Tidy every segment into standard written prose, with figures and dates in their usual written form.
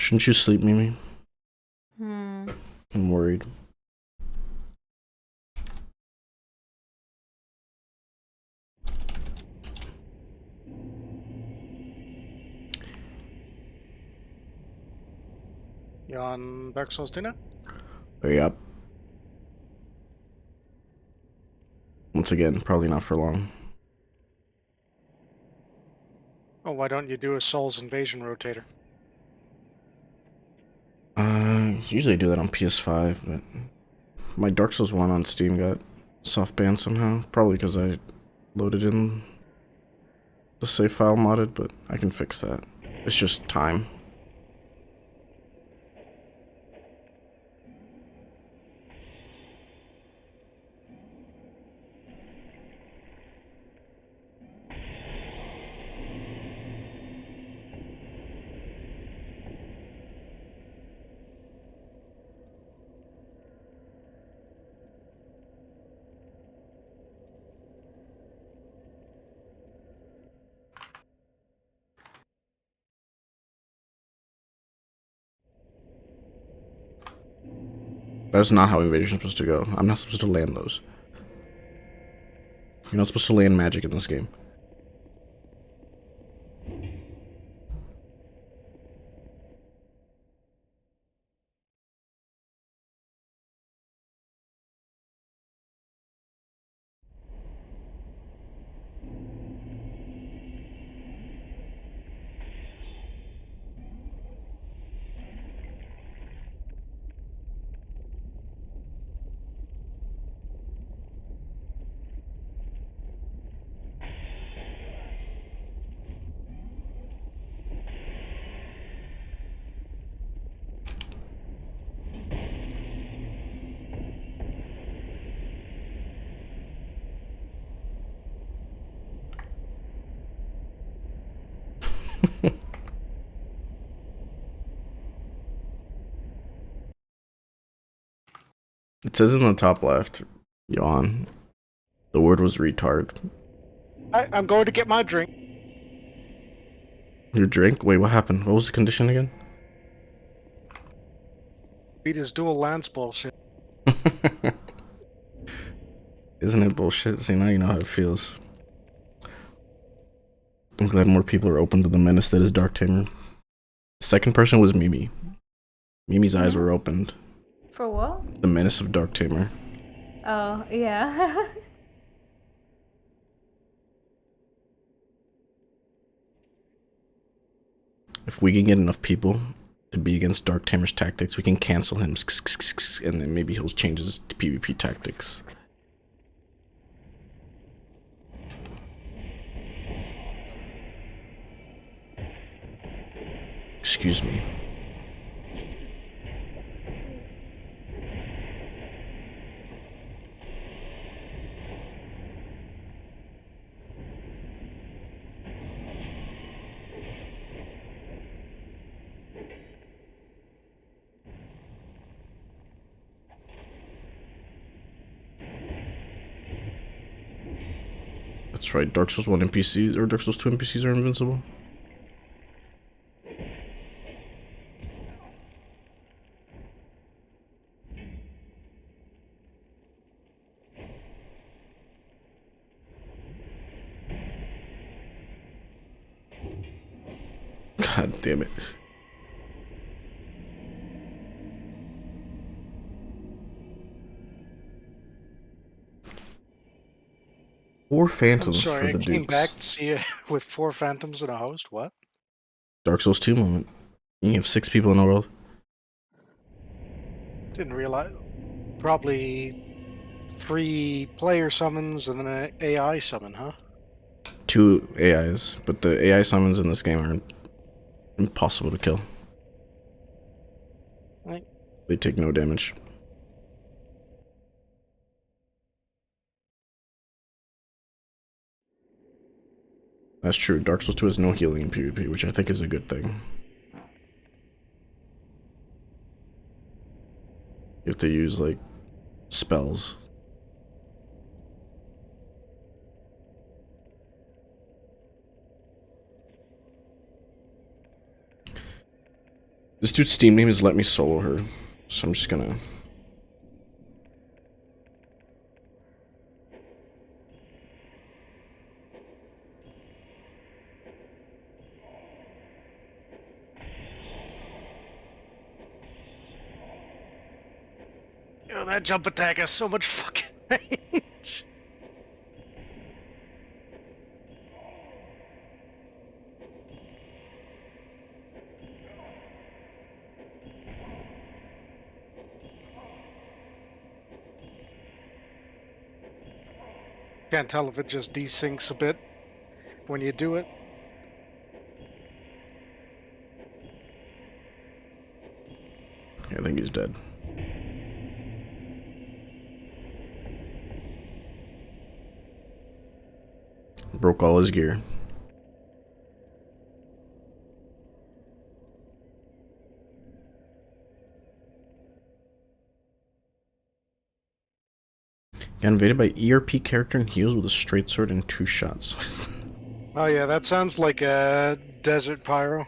Shouldn't you sleep, Mimi? Hmm. I'm worried. You on Dark Souls 2 now? Hurry up. Once again, probably not for long. Oh, why don't you do a Souls Invasion rotator? Usually I do that on PS5, but my Dark Souls 1 on Steam got soft banned somehow. Probably because I loaded in the save file modded, but I can fix that. It's just time. That's not how Invasion's supposed to go. I'm not supposed to land those. You're not supposed to land magic in this game. It says in the top left, yawn. The word was retard. I'm going to get my drink. Your drink? Wait, what happened? What was the condition again? Beat his dual lance bullshit. Isn't it bullshit? See, now you know how it feels. I'm glad more people are open to the menace that is Dark Tamer. The second person was Mimi. Mimi's eyes were opened. For what? The menace of Dark Tamer. Oh, yeah. If we can get enough people to be against Dark Tamer's tactics, we can cancel him, and then maybe he'll change his PvP tactics. Excuse me. That's right, Dark Souls 1 NPCs, or Dark Souls 2 NPCs are invincible. God damn it. Four I'm phantoms for sorry, I the came dukes. back to see you with 4 phantoms and a host. What? Dark Souls 2 moment. You have 6 people in the world. Didn't realize. Probably 3 player summons and then an AI summon, huh? 2 AIs, but the AI summons in this game are impossible to kill. Right. They take no damage. That's true. Dark Souls 2 has no healing in PvP, which I think is a good thing. You have to use, like, spells. This dude's Steam name is Let Me Solo Her, so I'm just gonna. Yo, that jump attack has so much fucking range. Can't tell if it just desyncs a bit when you do it. I think he's dead. Broke all his gear. Got invaded by ERP character and heals with a straight sword and 2 shots. Oh yeah, that sounds like a desert pyro.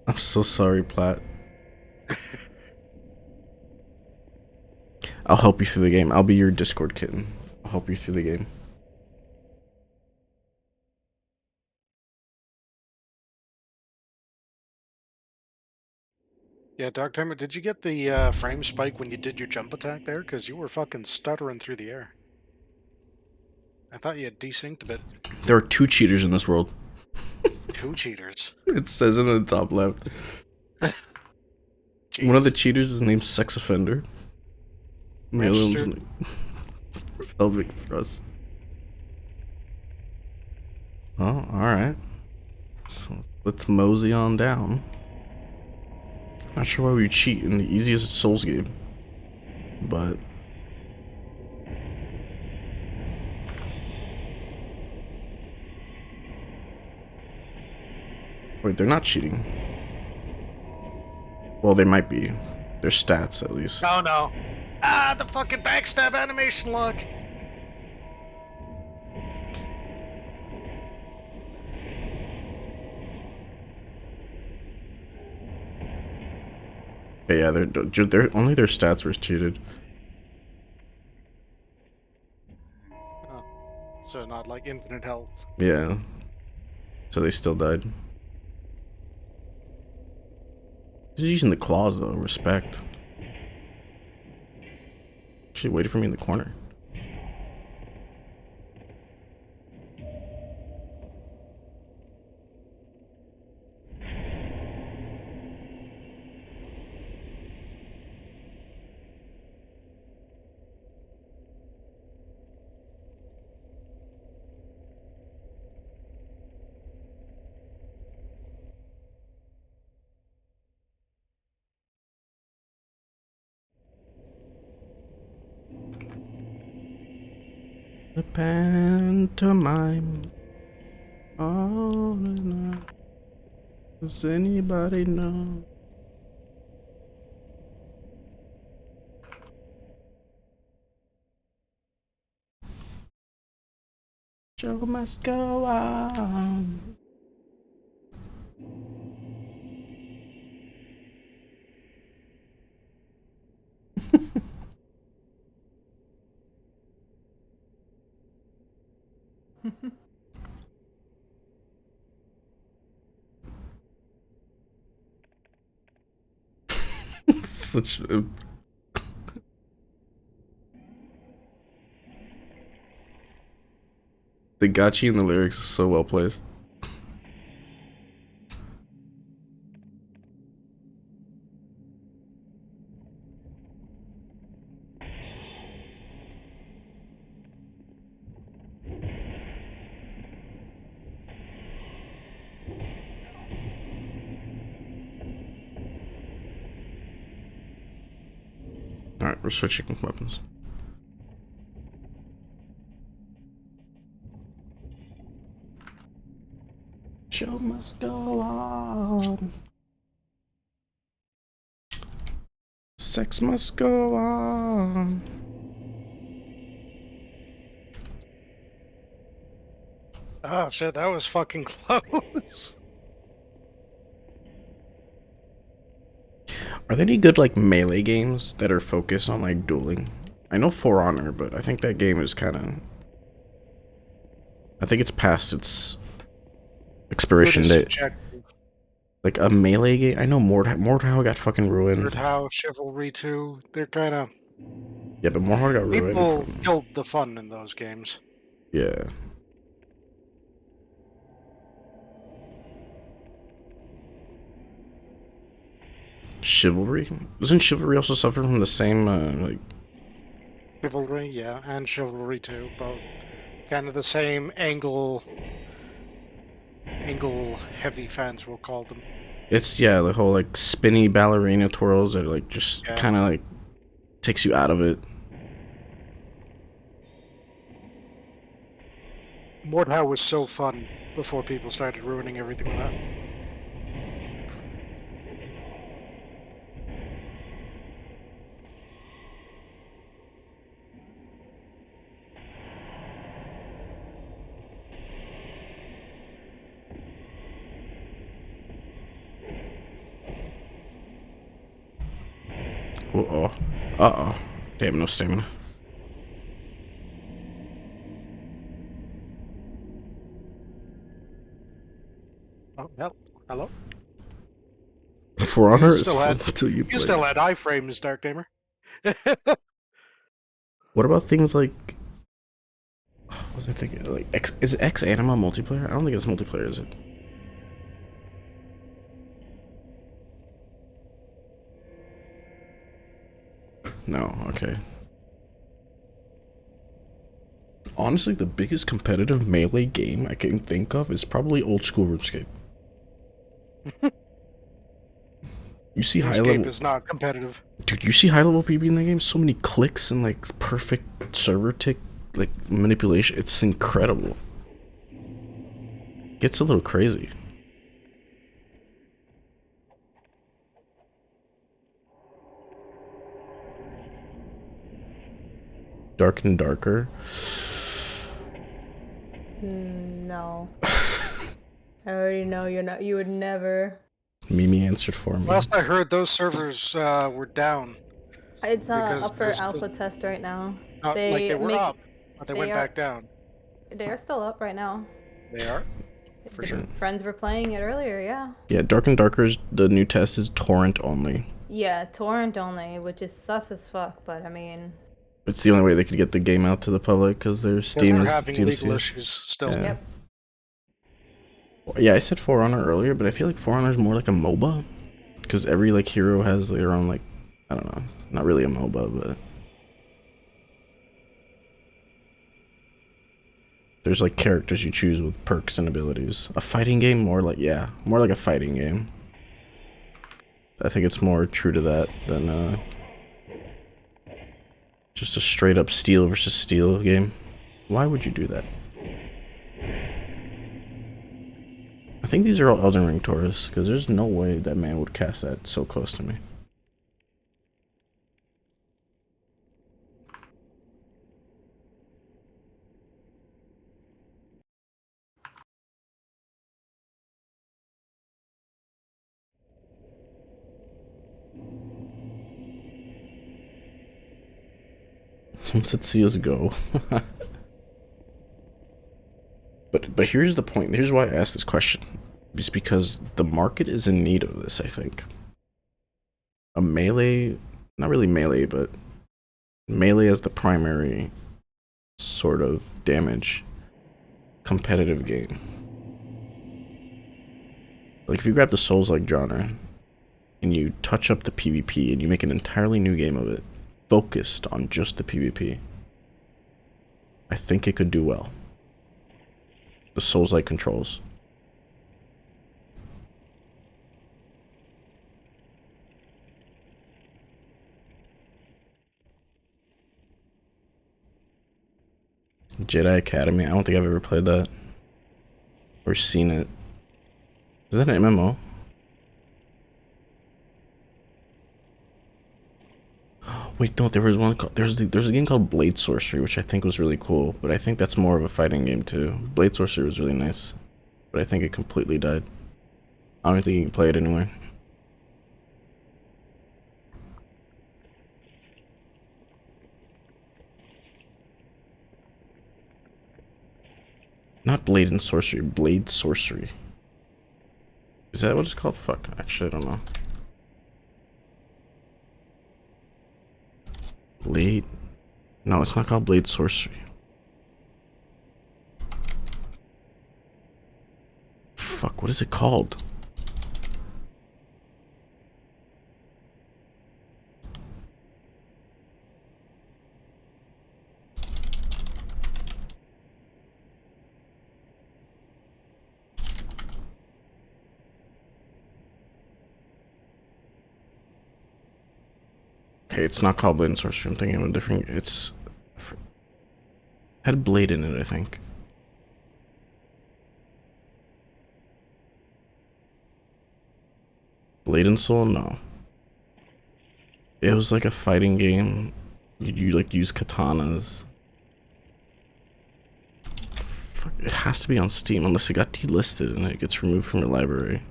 I'm so sorry, Platt. I'll help you through the game. I'll be your Discord kitten. I'll help you through the game. Yeah, Dark Timer, did you get the frame spike when you did your jump attack there? Because you were fucking stuttering through the air. I thought you had desynced a bit. There are 2 cheaters in this world. 2 cheaters. It says in the top left. Jeez. One of the cheaters is named Sex Offender. And the other one's Registered. named Pelvic Thrust. Oh, alright. So let's mosey on down. Not sure why we cheat in the easiest Souls game. But wait, they're not cheating. Well, they might be. Their stats, at least. Oh no. Ah, the fucking backstab animation lock. But yeah, they're only their stats were cheated. Oh. So not like infinite health. Yeah. So they still died. He's using the claws though, respect. Actually waited for me in the corner. The pantomime. Oh, does anybody know? Show must go on. Such a... The gotchi in the lyrics is so well placed. Alright, we're switching weapons. Show must go on. Sex must go on. Oh shit, that was fucking close. Are there any good like melee games that are focused on like dueling? I know For Honor, but I think that game is kind of. I think it's past its expiration Good is date. subjective. Like a melee game. I know Mordhau got fucking ruined. How Chivalry 2, they're kind of... Yeah, but Mordhau got ruined People from. killed the fun in those games. Yeah. Chivalry? Doesn't Chivalry also suffer from the same like? Chivalry, yeah, and Chivalry 2, both kind of the same angle heavy fans, we'll call them. It's the whole like spinny ballerina twirls that like just Yeah. kind of like takes you out of it. Mordhau was so fun before people started ruining everything with that. Uh oh. Damn, no stamina. Oh, hello? For Honor is still fun had- until you You play. still had iframes, Dark Gamer. What about things like? What was I thinking? Like is X Anima multiplayer? I don't think it's multiplayer, is it? No. Okay. Honestly, the biggest competitive melee game I can think of is probably old school RuneScape. You see high RuneScape level, is not competitive. dude. You see high level PB in the game. So many clicks and like perfect server tick, like manipulation. It's incredible. Gets a little crazy. Dark and darker. No. I already know you're not. You would never. Mimi answered for me. Last I heard, those servers were down. It's Because up for there's alpha still- test right now. Like they were make- up, but they went are- back down. They are still up right now. They are? For The sure. Friends were playing it earlier. Yeah. Yeah, Dark and Darker's the new test is torrent only. Yeah, torrent only, which is sus as fuck. But I mean. It's the only way they could get the game out to the public because their Because Steam they're is having DLC. legal issues still. Yeah. Yep. Yeah, I said For Honor earlier, but I feel like For Honor is more like a MOBA because every like hero has their own like, I don't know, not really a MOBA, but there's like characters you choose with perks and abilities. A fighting game, more like a fighting game. I think it's more true to that than just a straight up steel versus steel game. Why would you do that? I think these are all Elden Ring Taurus, because there's no way that man would cast that so close to me. Someone said see us go. But here's the point. Here's why I asked this question. It's because the market is in need of this, I think. A melee, not really melee, but melee as the primary sort of damage competitive game. Like if you grab the Souls-like genre and you touch up the PvP and you make an entirely new game of it, focused on just the PvP, I think it could do well. The Souls-like controls. Jedi Academy. I don't think I've ever played that or seen it. Is that an MMO? Wait, no. There was one. There's a game called Blade Sorcery, which I think was really cool. But I think that's more of a fighting game too. Blade Sorcery was really nice, but I think it completely died. I don't think you can play it anywhere. Not Blade and Sorcery, Blade Sorcery. Is that what it's called? Fuck, actually, I don't know. Blade? No, it's not called Blade Sorcery. Fuck, what is it called? Okay, it's not called Blade and Sorcery. I'm thinking of a different. It's had Blade in it, I think. Blade and Soul? No. It was like a fighting game. You like use katanas. Fuck, it has to be on Steam unless it got delisted and it gets removed from your library.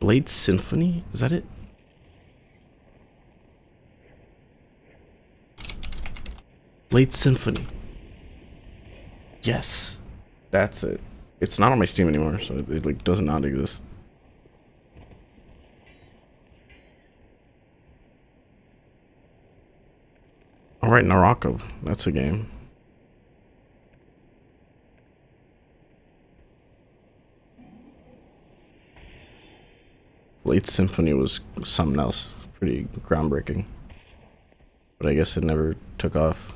Blade Symphony? Is that it? Blade Symphony. Yes. That's it. It's not on my Steam anymore, so it like does not exist. Alright, Naraka. That's a game. Blade Symphony was something else. Pretty groundbreaking. But I guess it never took off.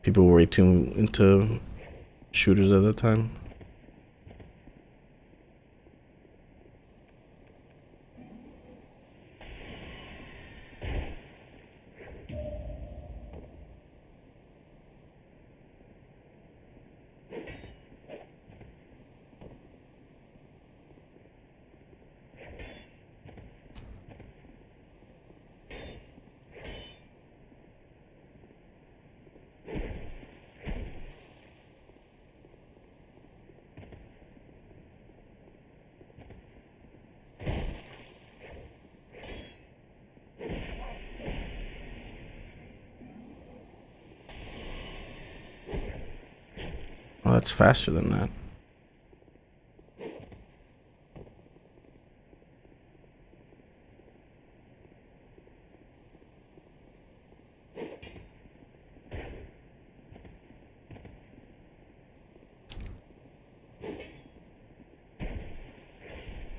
People were way too into shooters at that time. Oh, that's faster than that.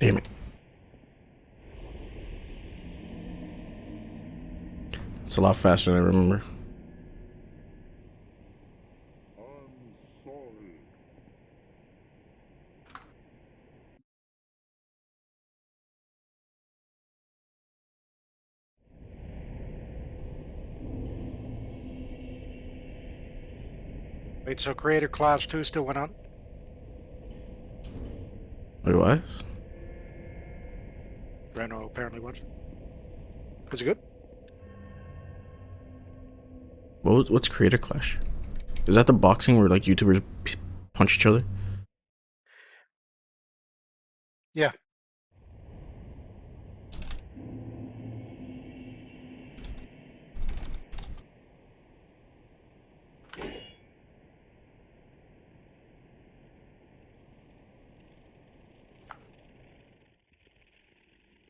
Damn it. It's a lot faster than I remember. Wait, so Creator Class 2 still went on? Wait, what? Reno apparently was. Was it good? What's Creator Clash? Is that the boxing where like YouTubers punch each other? Yeah.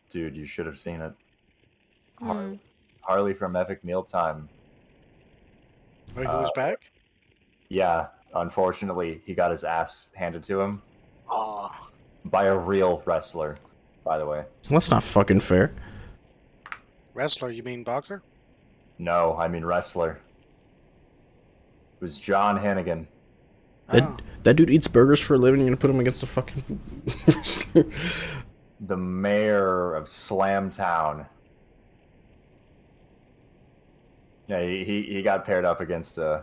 Dude, you should have seen it. Hmm. Harley from Epic Mealtime. Wait, who was back? Yeah, unfortunately, he got his ass handed to him Oh. by a real wrestler, by the way. Well, that's not fucking fair. Wrestler, you mean boxer? No, I mean wrestler. It was John Hannigan. That dude eats burgers for a living. You're gonna put him against a fucking wrestler? The mayor of Slamtown. Yeah, he got paired up against an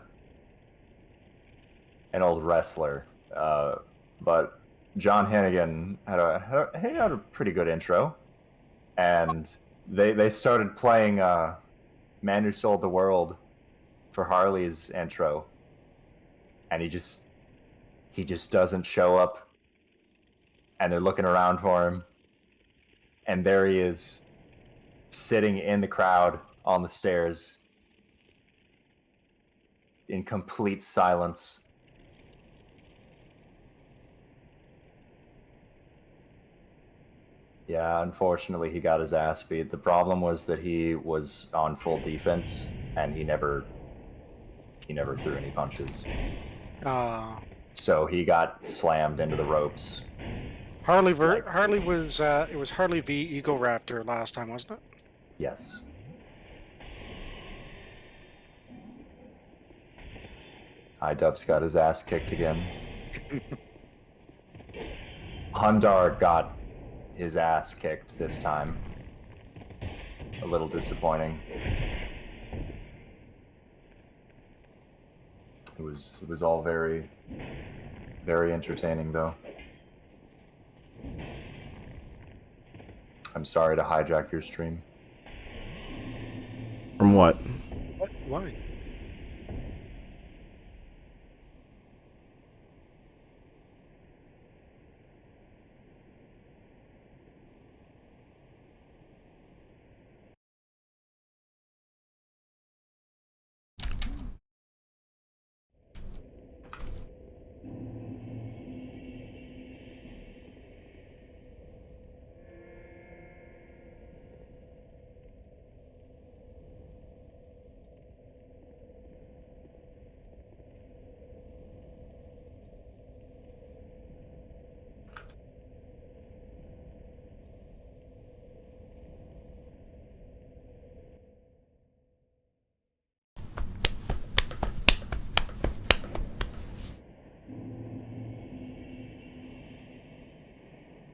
old wrestler. But John Hannigan had a pretty good intro. And they started playing Man Who Sold the World for Harley's intro. And he just doesn't show up. And they're looking around for him. And there he is, sitting in the crowd on the stairs in complete silence. Yeah, unfortunately, he got his ass beat. The problem was that he was on full defense, and he never threw any punches. So he got slammed into the ropes. Harley was it was Harley v Eagle Raptor last time, wasn't it? Yes. Idubbbz got his ass kicked again. Hundar got his ass kicked this time. A little disappointing. It was all very, very entertaining, though. I'm sorry to hijack your stream. From what? What? Why?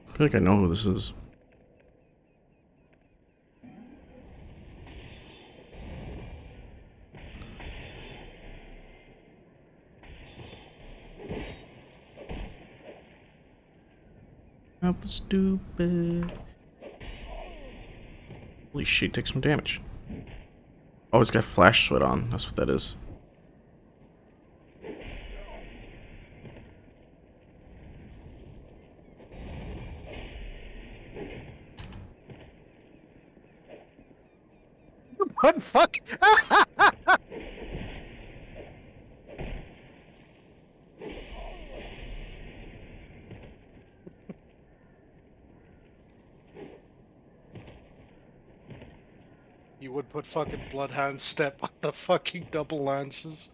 I feel like I know who this is. That was stupid. Holy shit, take some damage. Oh, it's got flash sweat on. That's what that is. What the fuck? You would put fucking Bloodhound Step on the fucking double lances.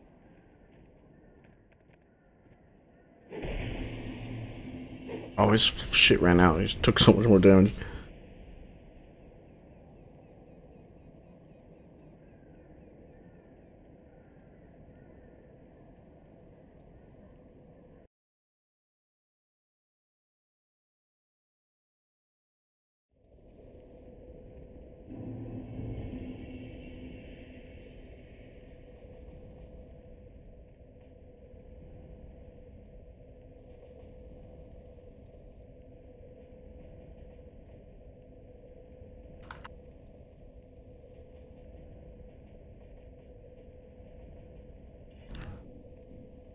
Oh, his shit ran out. He took so much more damage.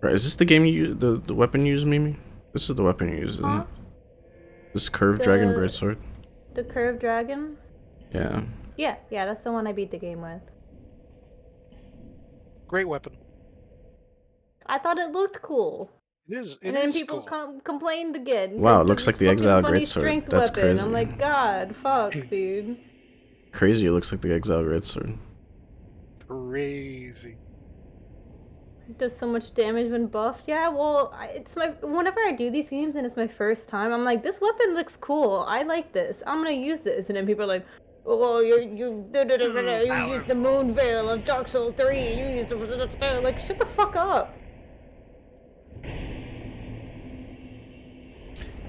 Right, is this the game you the weapon you use, Mimi? This is the weapon you use, isn't it? This curved dragon greatsword. The curved dragon? Yeah. Yeah, that's the one I beat the game with. Great weapon. I thought it looked cool. It is. And then people complained again. Wow, it looks like the Exile funny greatsword. strength That's weapon. crazy. I'm like, God, fuck, dude. Crazy, it looks like the Exile greatsword. Crazy. It does so much damage when buffed. Yeah, well, it's my whenever I do these games and it's my first time, I'm like, this weapon looks cool. I like this. I'm gonna use this. And then people are like, well, you use the Moon Veil of Dark Souls 3. You use the like, shut the fuck up.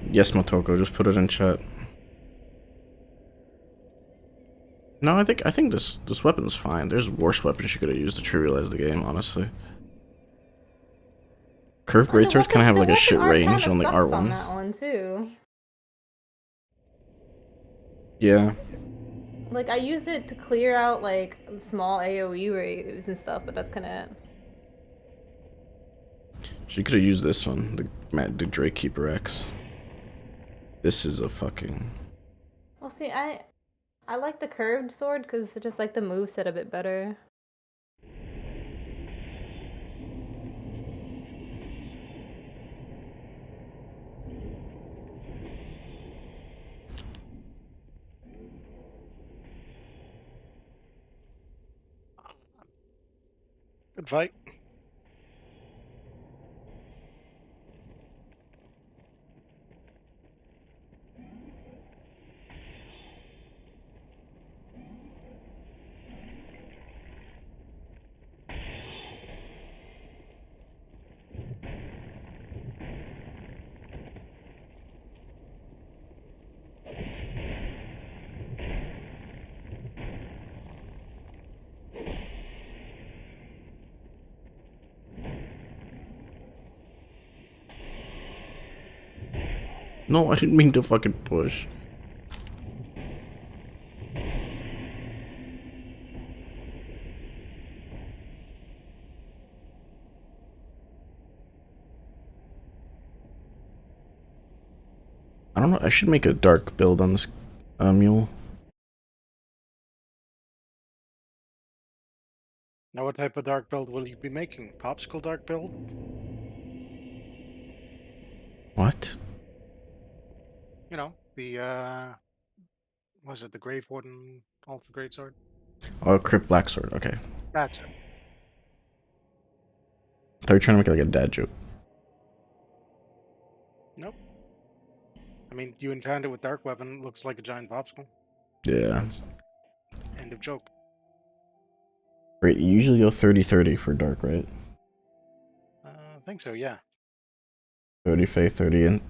Yes, Motoko, just put it in chat. No, I think this weapon's fine. There's worse weapons you could have used to trivialize the game, honestly. Curved greatswords kind of have like a shit range on the R ones. On that one too. Yeah. Like I use it to clear out like small AOE waves and stuff, but that's kind of it. She could have used this one, the Drake Keeper X. This is a fucking. Well, see, I I like the curved sword because it's just like the moveset a bit better. Good fight. No, I didn't mean to fucking push. I don't know. I should make a dark build on this mule. Now, what type of dark build will you be making? Popsicle dark build? What? You know, the, was it the Grave Warden Ultra Greatsword? Oh, Crypt Blacksword. Okay. That's it. I thought you were trying to make like a dad joke. Nope. I mean, you enchant it with Dark Weapon, it looks like a giant popsicle. Yeah. That's end of joke. Right. You usually go 30-30 for dark, right? I think so, yeah. 30 faith, 30 int.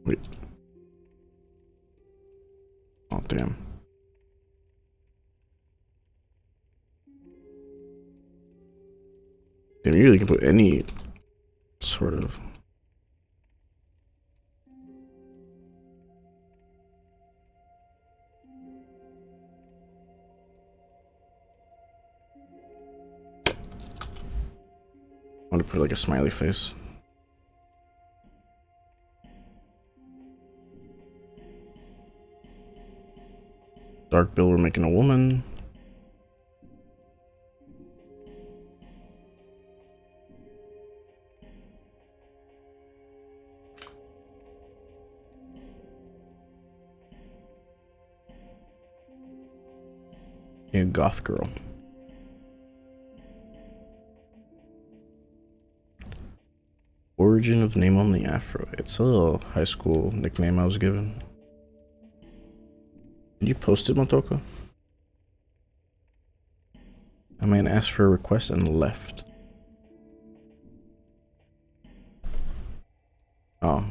Wait. Oh, damn. Damn, you really can put any sort of... I want to put like a smiley face. Dark build, we're making a woman. A goth girl. Origin of name on the afro. It's a little high school nickname I was given. Did you post it, Motoko? A man asked for a request and left. Oh.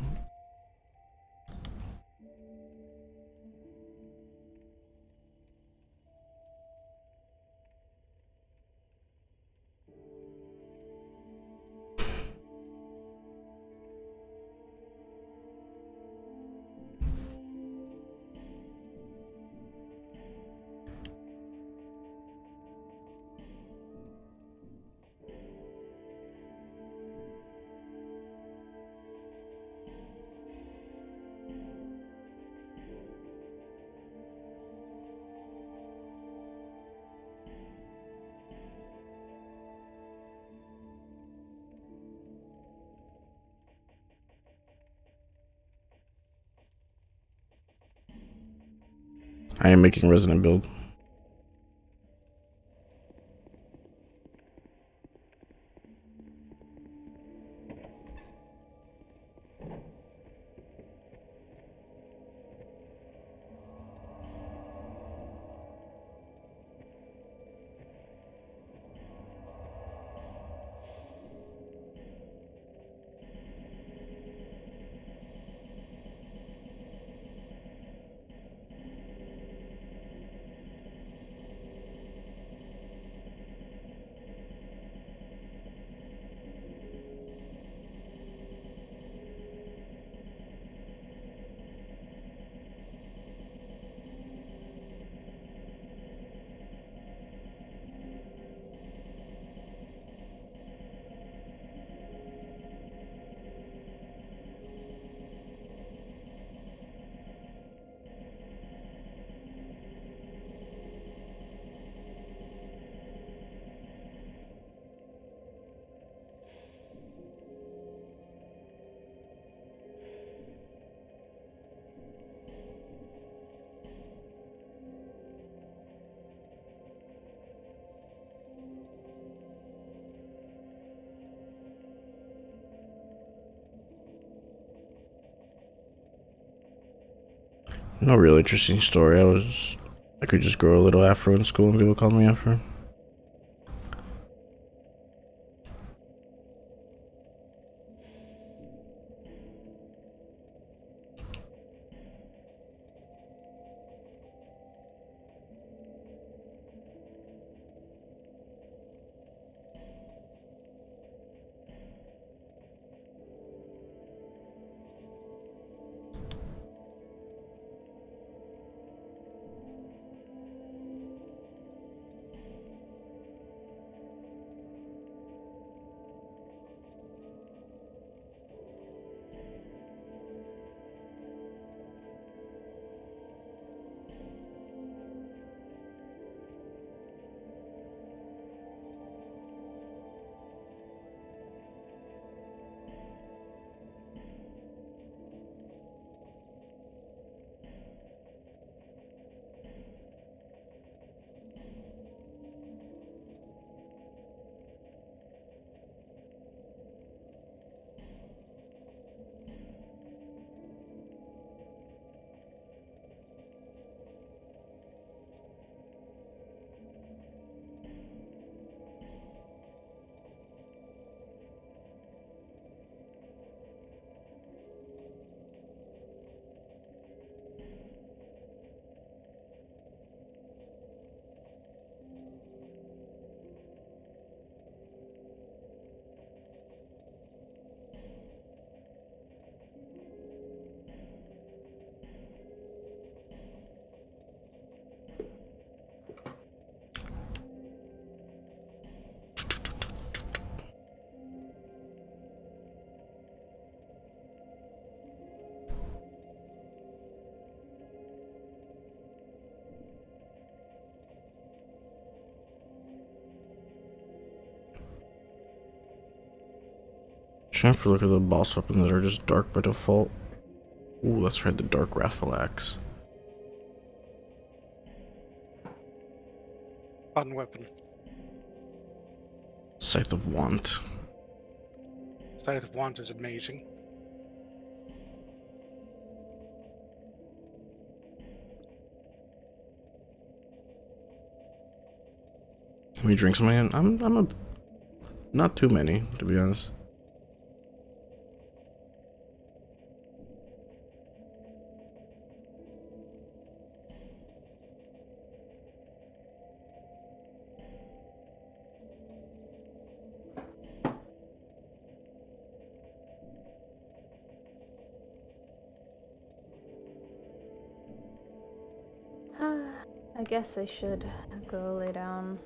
I am making resident build. No real interesting story. I could just grow a little afro in school and people call me afro. Trying to look at the boss weapons that are just dark by default. Ooh, that's right, the dark raffle axe. Fun weapon. Scythe of Want. Scythe of Want is amazing. Can we drink something? I'm a not too many, to be honest. I guess I should go lay down.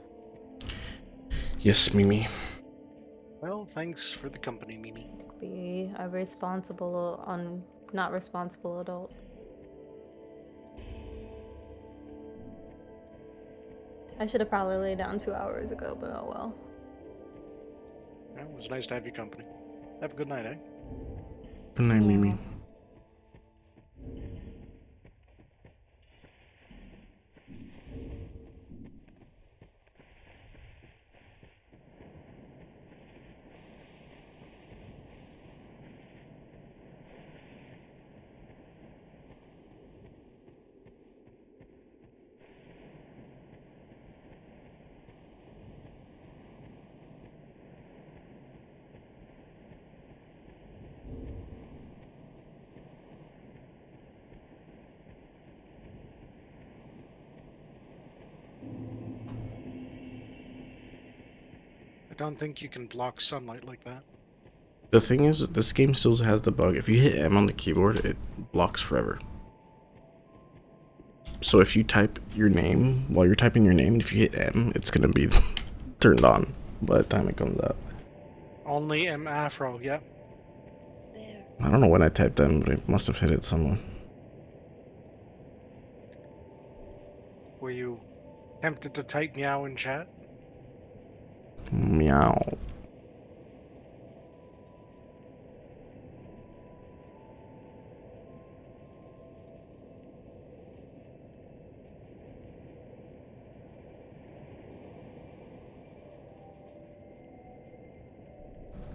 Yes, Mimi. Well, thanks for the company, Mimi. Be a responsible, not responsible adult. I should have probably laid down 2 hours ago, but oh well. Well, it was nice to have your company. Have a good night, eh? Good night, Mimi. Yeah. I don't think you can block sunlight like that. The thing is, this game still has the bug. If you hit M on the keyboard, it blocks forever. So if you type your name, while you're typing your name, if you hit M, it's gonna be turned on by the time it comes out. Only M Afro, yeah. I don't know when I typed M, but I must have hit it somewhere. Were you tempted to type meow in chat? Meow.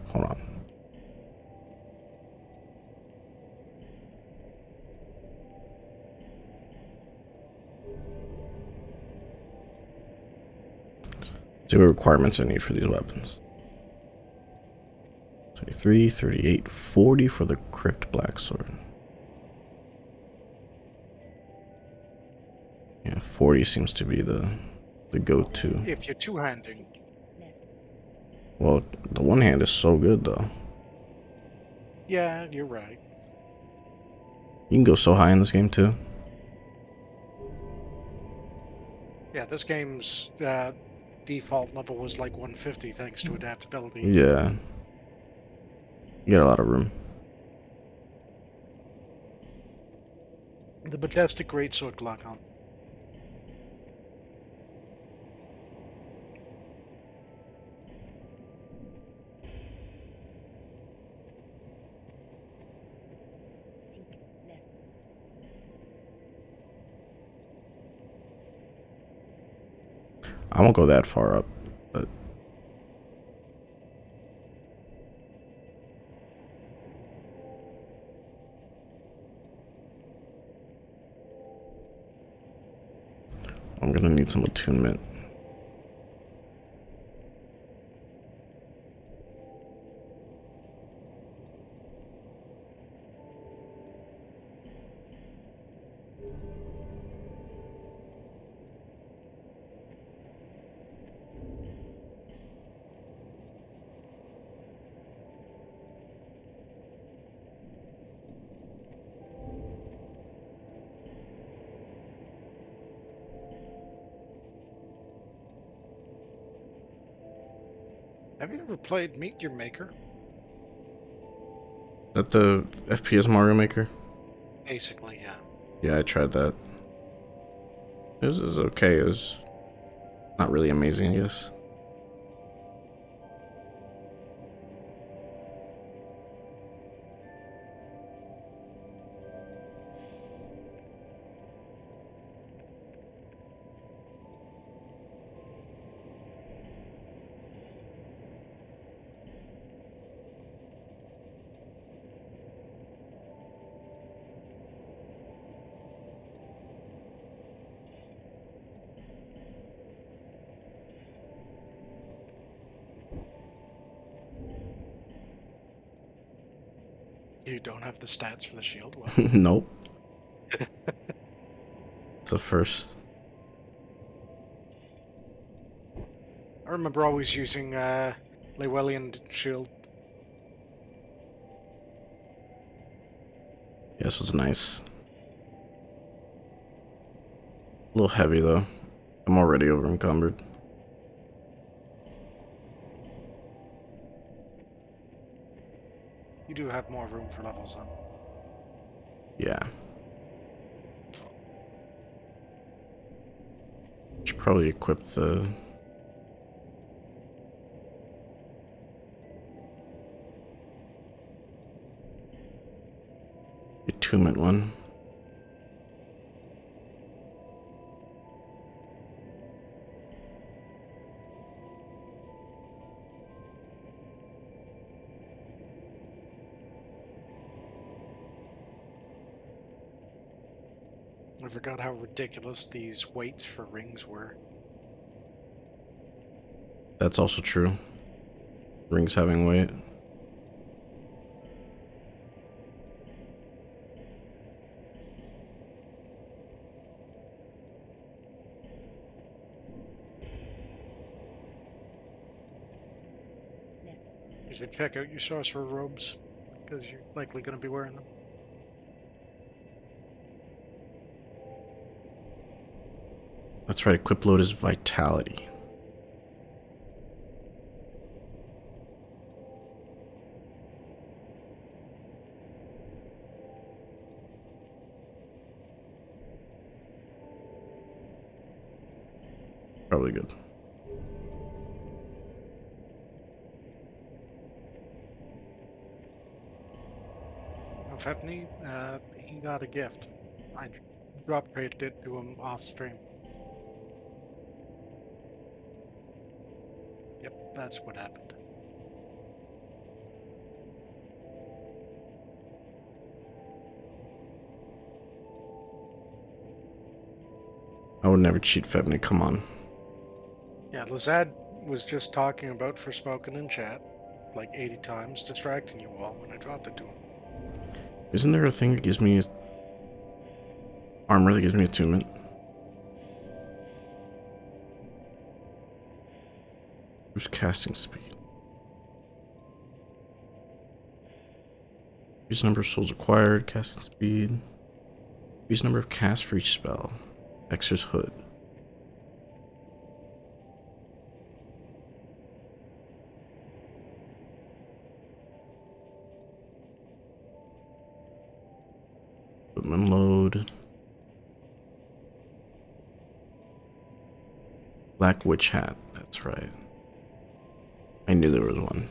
Hold on. See what requirements I need for these weapons. 33, 38, 40 for the Crypt Black Sword. Yeah, 40 seems to be the go-to. If you're two-handing, Well, the one hand is so good though. yeah, you're right. You can go so high in this game too. Yeah, this game's default level was like 150 thanks to adaptability. Yeah. You got a lot of room. The Majestic Greatsword Glockon. I won't go that far up, but I'm gonna need some attunement. Have you ever played Meet Your Maker? Is that the FPS Mario Maker? Basically, yeah. Yeah, I tried that. This is okay. It was not really amazing, I guess. You don't have the stats for the shield? Well, Nope. It's a first. I remember always using Llewellyn shield. Yeah, this was nice. A little heavy though. I'm already over encumbered. You do have more room for levels, though. Yeah. Should probably equip the attunement one. I forgot how ridiculous these weights for rings were. That's also true. Rings having weight. You should check out your sorcerer robes, because you're likely going to be wearing them. That's right, equip load is vitality. Probably good. Fepney, he got a gift. I drop traded it to him off stream. Yep, that's what happened. I would never cheat Febney, come on. Yeah, Lazad was just talking about Forspoken in chat like 80 times, distracting you all when I dropped it to him. Isn't there a thing that gives me armor that gives me attunement? Who's casting speed? Use number of souls acquired, casting speed. Use number of casts for each spell. Hexer's Hood. Equipment load. Black Witch Hat. That's right. I knew there was one.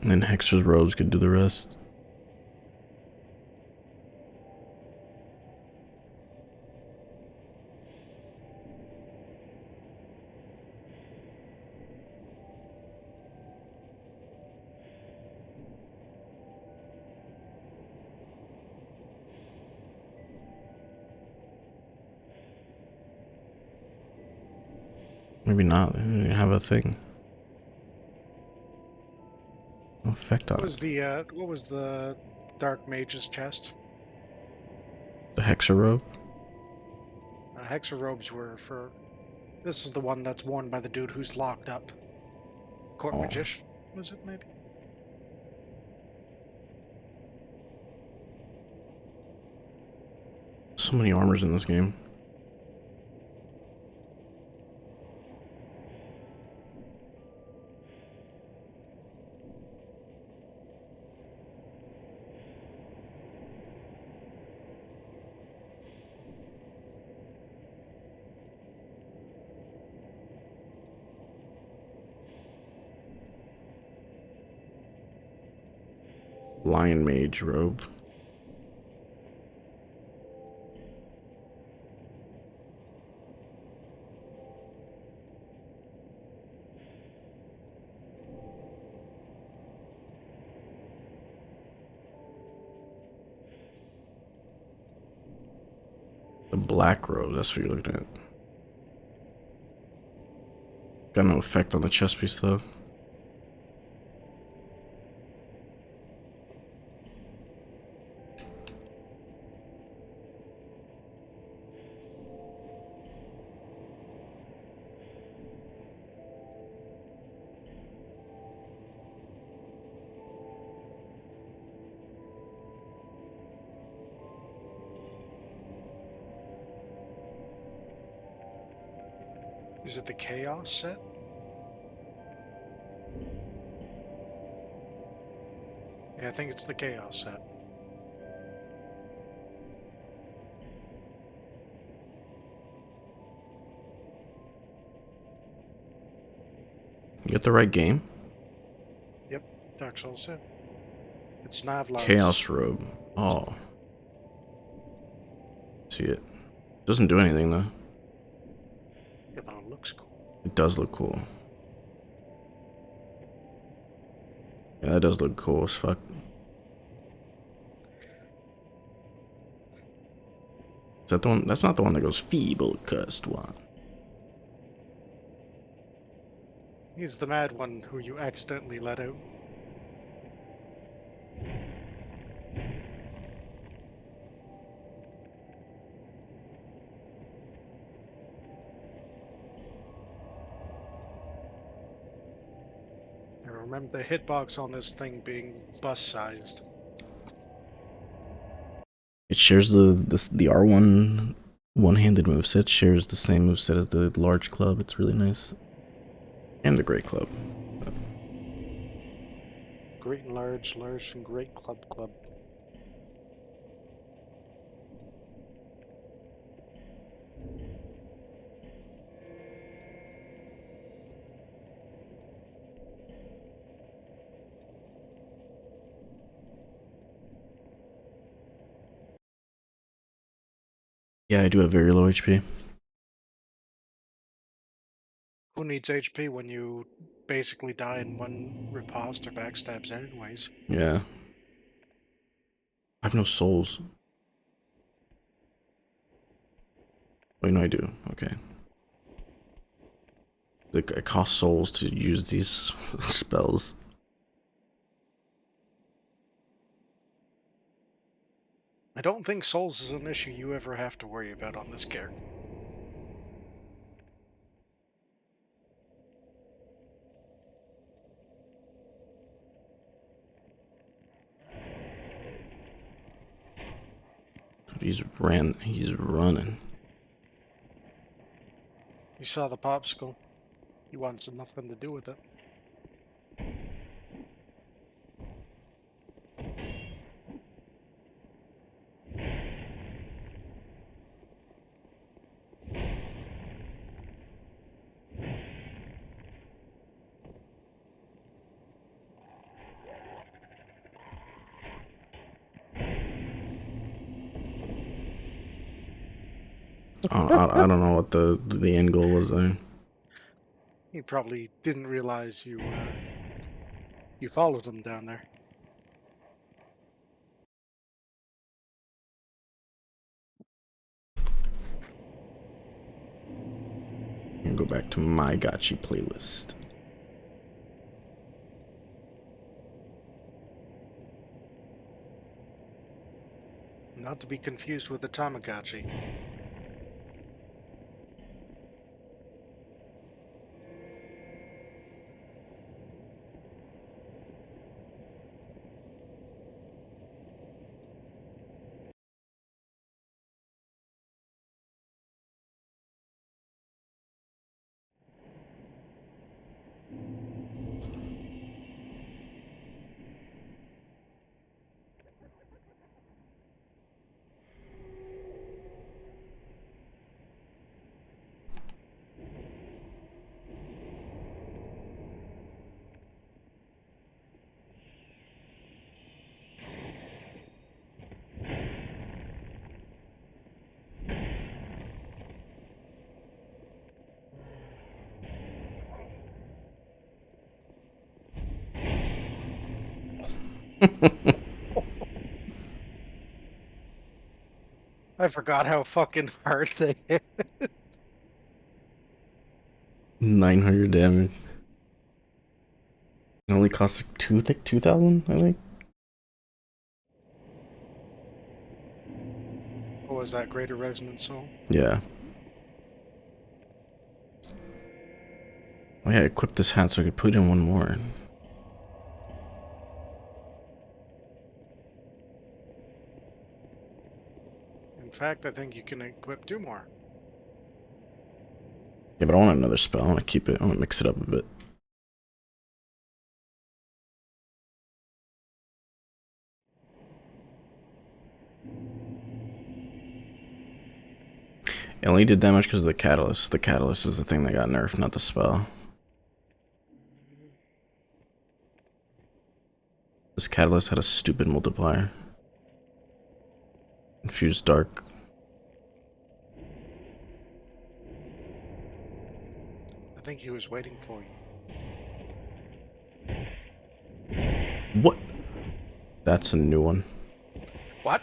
And then Hexer's Robes could do the rest. Maybe not. They don't even have a thing. No effect on What was the Dark Mage's chest? the Hexer Robe. Hexer robes were for. This is the one that's worn by the dude who's locked up. Court Oh. Magician, was it maybe? So many armors in this game. Lion Mage robe. The black robe, that's what you're looking at. Got no effect on the chest piece though. Is it the Chaos set? Yeah, I think it's the Chaos set. You got the right game? Yep, Dark Souls set. It's Navlar's. Chaos robe. Oh. See it. Doesn't do anything though. Yeah, but it looks cool. It does look cool. Yeah, that does look cool as fuck. Is that the one? That's not the one that goes feeble cursed one. He's the mad one who you accidentally let out. I remember the hitbox on this thing being bus-sized. It shares the R1 one-handed moveset, shares the same moveset as the large club. It's really nice. And the great club. Great and large, large and great club. Yeah, I do have very low HP. Who needs HP when you basically die in one riposte or backstabs anyways? Yeah. I have no souls. Wait, no, I do. Okay. It costs souls to use these spells. I don't think souls is an issue you ever have to worry about on this character. He's running. You saw the popsicle. He wants nothing to do with it. I don't know what the end goal was there. He probably didn't realize you followed him down there. And go back to my gotchi playlist. Not to be confused with the Tamagotchi. I forgot how fucking hard they hit. 900 damage. It only costs 2,000, I think. What was that, Greater Resonance Soul? Yeah. Oh yeah, I equipped this hat so I could put in one more. In fact, I think you can equip 2 more. Yeah, but I want another spell. I want to keep it. I want to mix it up a bit. It only did damage because of the catalyst. The catalyst is the thing that got nerfed, not the spell. This catalyst had a stupid multiplier. Infused dark. I think he was waiting for you. What? That's a new one. What?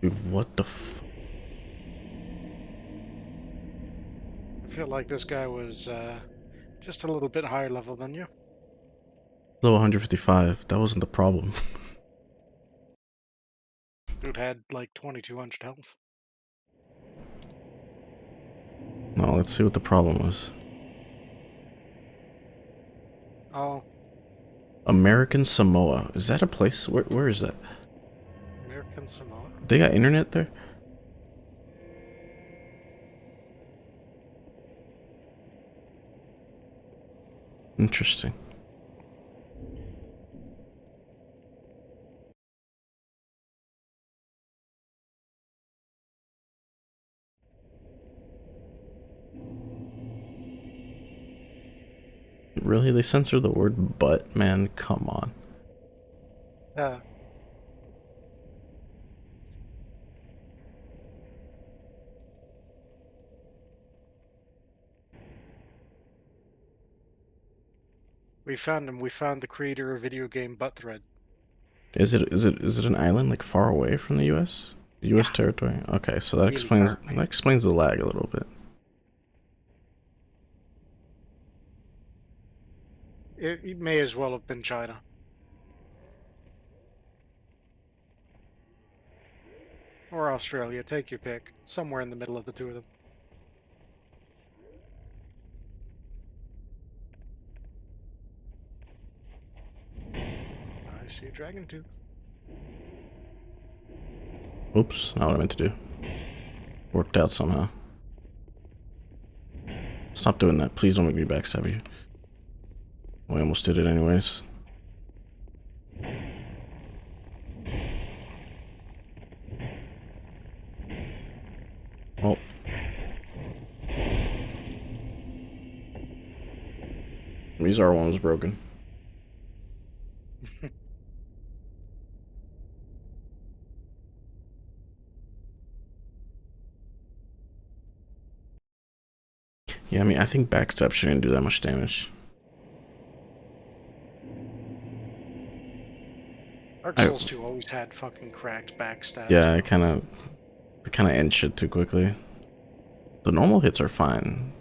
Dude, what the f... I feel like this guy was just a little bit higher level than you. Level 155. That wasn't the problem. Dude had like 2200 health. No, let's see what the problem was. Oh, American Samoa. Is that a place? Where is that? American Samoa. They got internet there? Interesting. Really? They censor the word butt, man? Come on. We found him. We found the creator of video game Butt Thread. Is it an island like far away from the U.S.? U.S. Yeah. territory? Okay, so that Really explains far away. that explains the lag a little bit. It may as well have been China. Or Australia, take your pick. Somewhere in the middle of the two of them. I see a dragon tooth. Oops, not what I meant to do. Worked out somehow. Stop doing that. Please don't make me backstab you. We almost did it anyways. Oh. These R1 was broken. Yeah, I mean, I think backstab shouldn't do that much damage. Dark Souls 2 always had fucking cracked backstabs. Yeah, it kind of end shit too quickly. The normal hits are fine.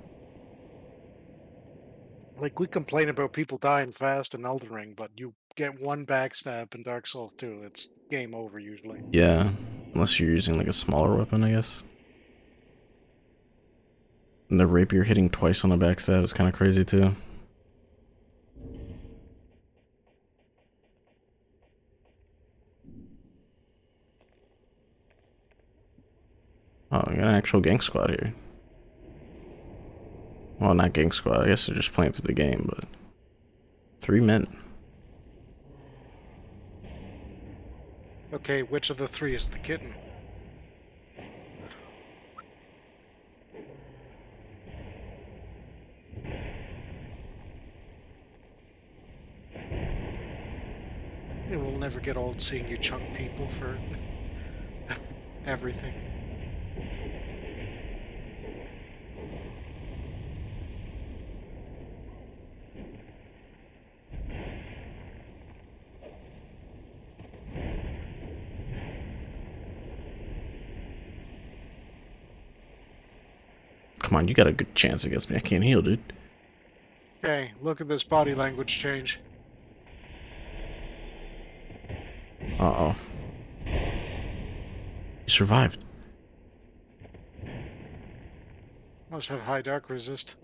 Like, we complain about people dying fast in Elden Ring, but you get one backstab in Dark Souls 2, it's game over usually. Yeah, unless you're using like a smaller weapon, I guess. And the rapier hitting twice on a backstab is kind of crazy too. Oh, we got an actual gang squad here. Well, not gang squad. I guess they're just playing through the game, but 3 men. Okay, which of the three is the kitten? It will never get old seeing you chunk people for everything. Come on, you got a good chance against me. I can't heal, dude. Okay, look at this body language change. Uh-oh. You survived. Must have high dark resist.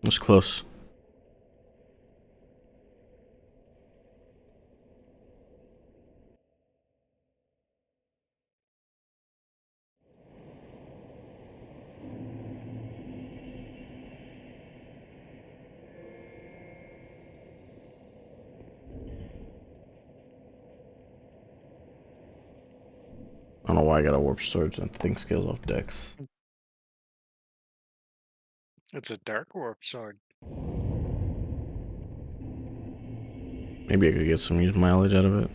It was close. I don't know why I got a warp sword. That thing scales off decks. It's a dark warp sword. Maybe I could get some mileage out of it.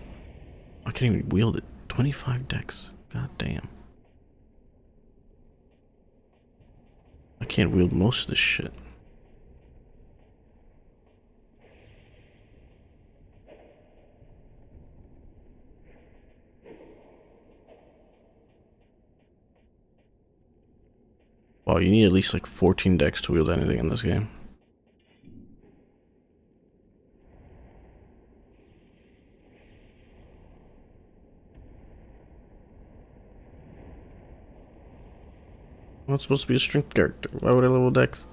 I can't even wield it. 25 decks. God damn. I can't wield most of this shit. Wow, you need at least like 14 decks to wield anything in this game. Well, it's supposed to be a strength character. Why would I level decks?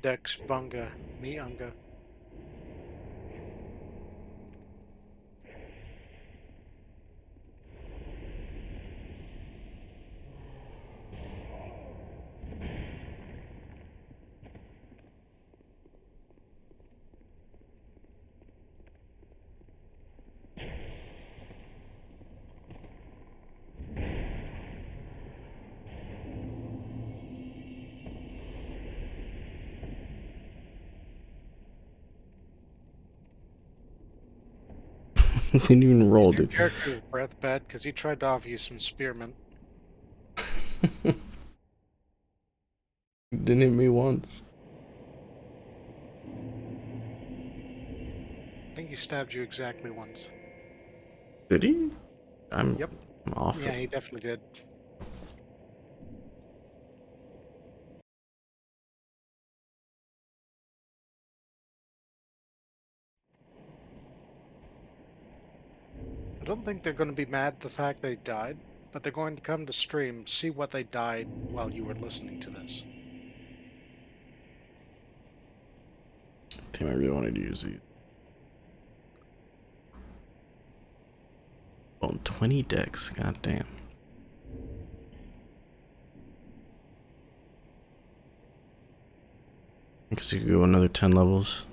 Dex Bunga, me Unga. Didn't even roll, Your dude. character's breath bad because he tried to offer you some spearmint. Didn't hit me once. I think he stabbed you exactly once. Did he? I'm Yep. off Yeah, it. he definitely did. I don't think they're going to be mad at the fact they died, but they're going to come to stream, see what they died while you were listening to this. Damn, I really wanted to use these. Oh, 20 decks. God damn. I guess you could go another 10 levels.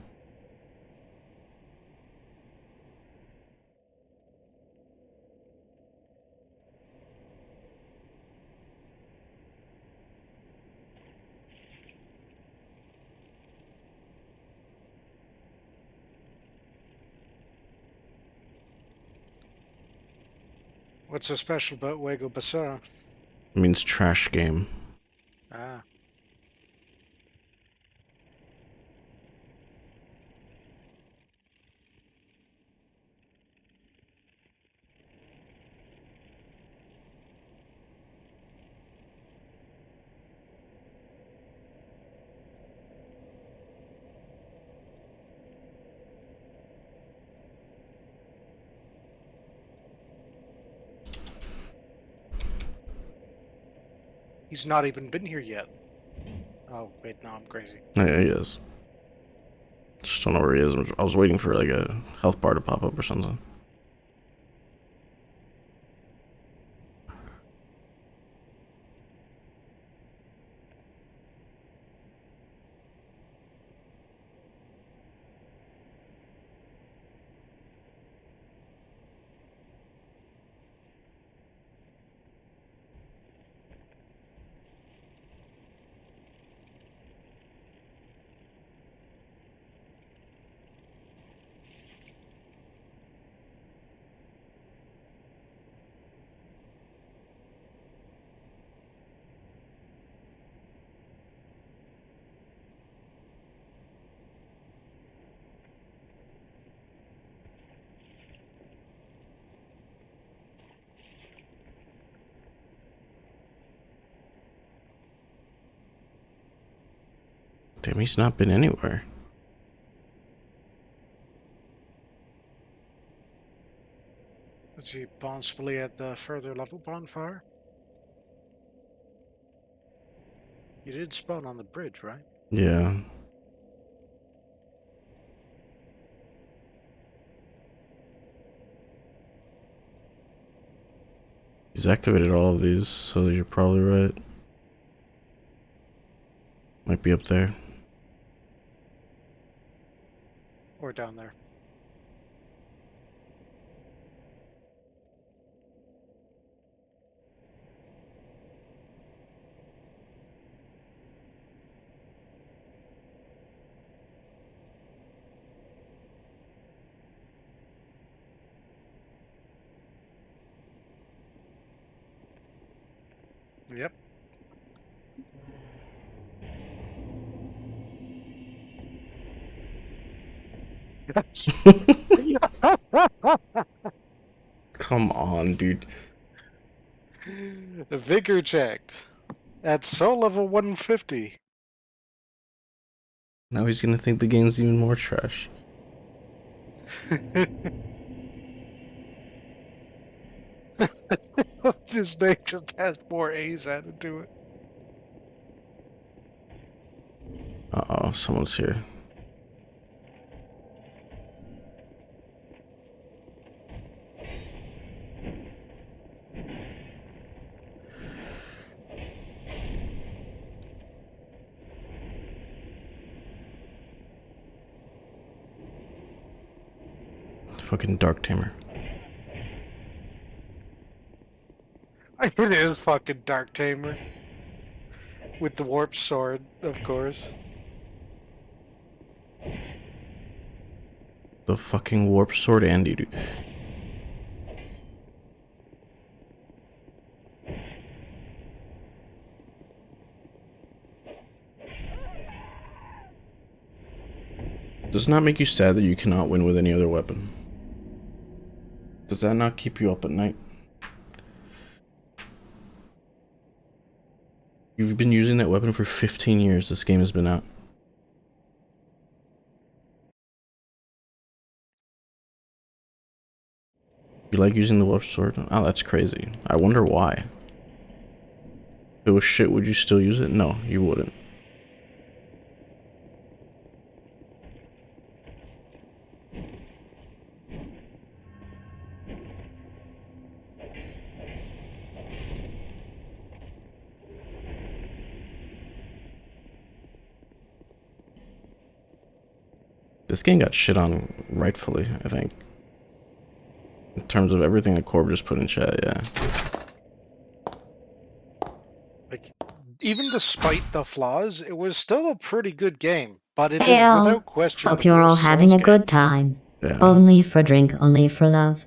What's so special about Wego Basara? It means trash game. Ah. He's not even been here yet. Oh, wait, no, I'm crazy. Yeah, he is. Just don't know where he is. I was waiting for like a health bar to pop up or something. Damn, he's not been anywhere. Was he possibly at the further level bonfire? You did spawn on the bridge, right? Yeah. He's activated all of these, so you're probably right. Might be up there. Or down there? Yep. Come on, dude. Vigor checked. At soul level 150. Now he's gonna think the game's even more trash. This name just has more A's added to it. Uh-oh, someone's here. Fucking Dark Tamer. It is fucking Dark Tamer. With the warp sword, of course. The fucking Warp Sword Andy, dude. Does not make you sad that you cannot win with any other weapon? Does that not keep you up at night? You've been using that weapon for 15 years this game has been out. You like using the warp sword? Oh, that's crazy. I wonder why. If it was shit, would you still use it? No, you wouldn't. This game got shit on rightfully, I think. In terms of everything that Corb just put in chat, yeah. Like, even despite the flaws, it was still a pretty good game. But it Hey is all, without question hope the you're all worst having Souls a good game. time. Yeah. Only for drink, only for love.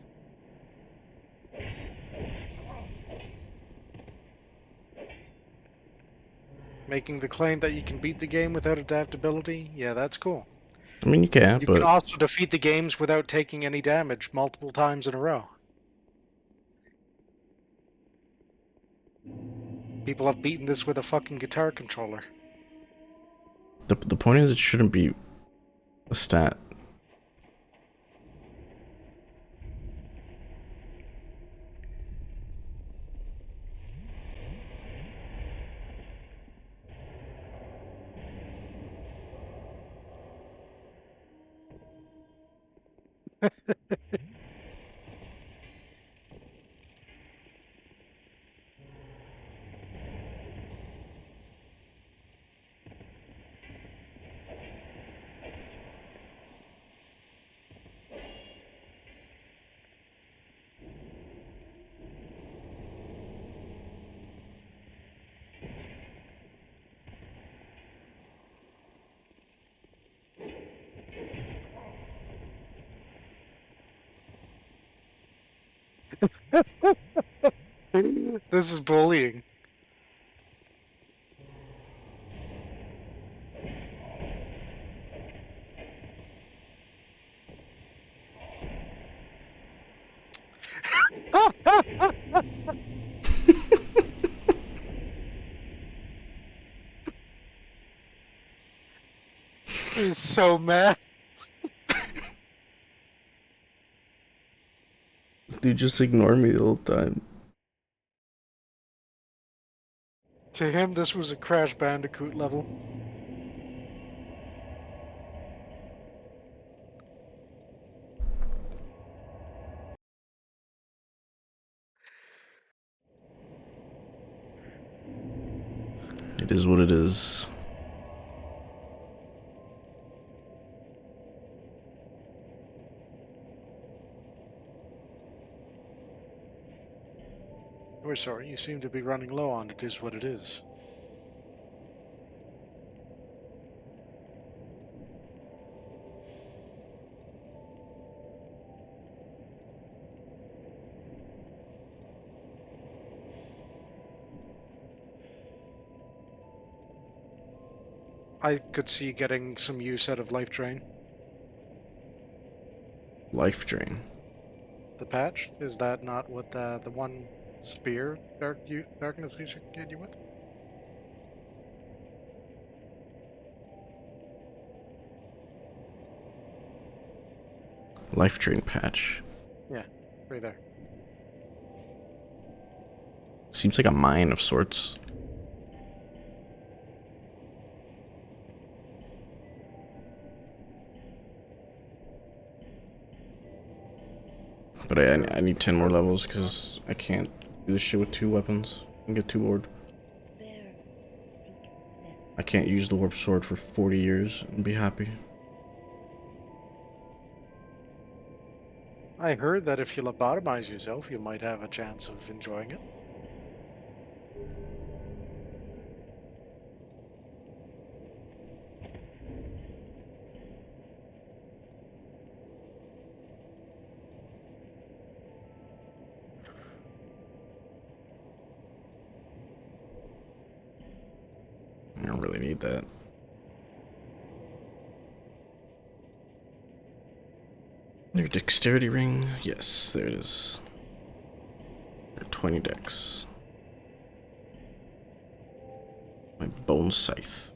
Making the claim that you can beat the game without adaptability, yeah, that's cool. I mean, you can, You but can also defeat the games without taking any damage multiple times in a row. People have beaten this with a fucking guitar controller. the point is it shouldn't be a stat. This is bullying. He's so mad. Dude, just ignore me the whole time. To him, this was a Crash Bandicoot level. It is what it is. We're sorry, you seem to be running low on it is what it is. I could see getting some use out of Life Drain. Life drain. The patch? Is that not what the one spear darkness you should get you with? Life drain patch. Yeah, right there. Seems like a mine of sorts. But I need 10 more levels because I can't do this shit with 2 weapons. I get too bored. I can't use the warp sword for 40 years and be happy. I heard that if you lobotomize yourself, you might have a chance of enjoying it. I don't really need that. Your dexterity ring. Yes, there it is. Your 20 dex. My bone scythe.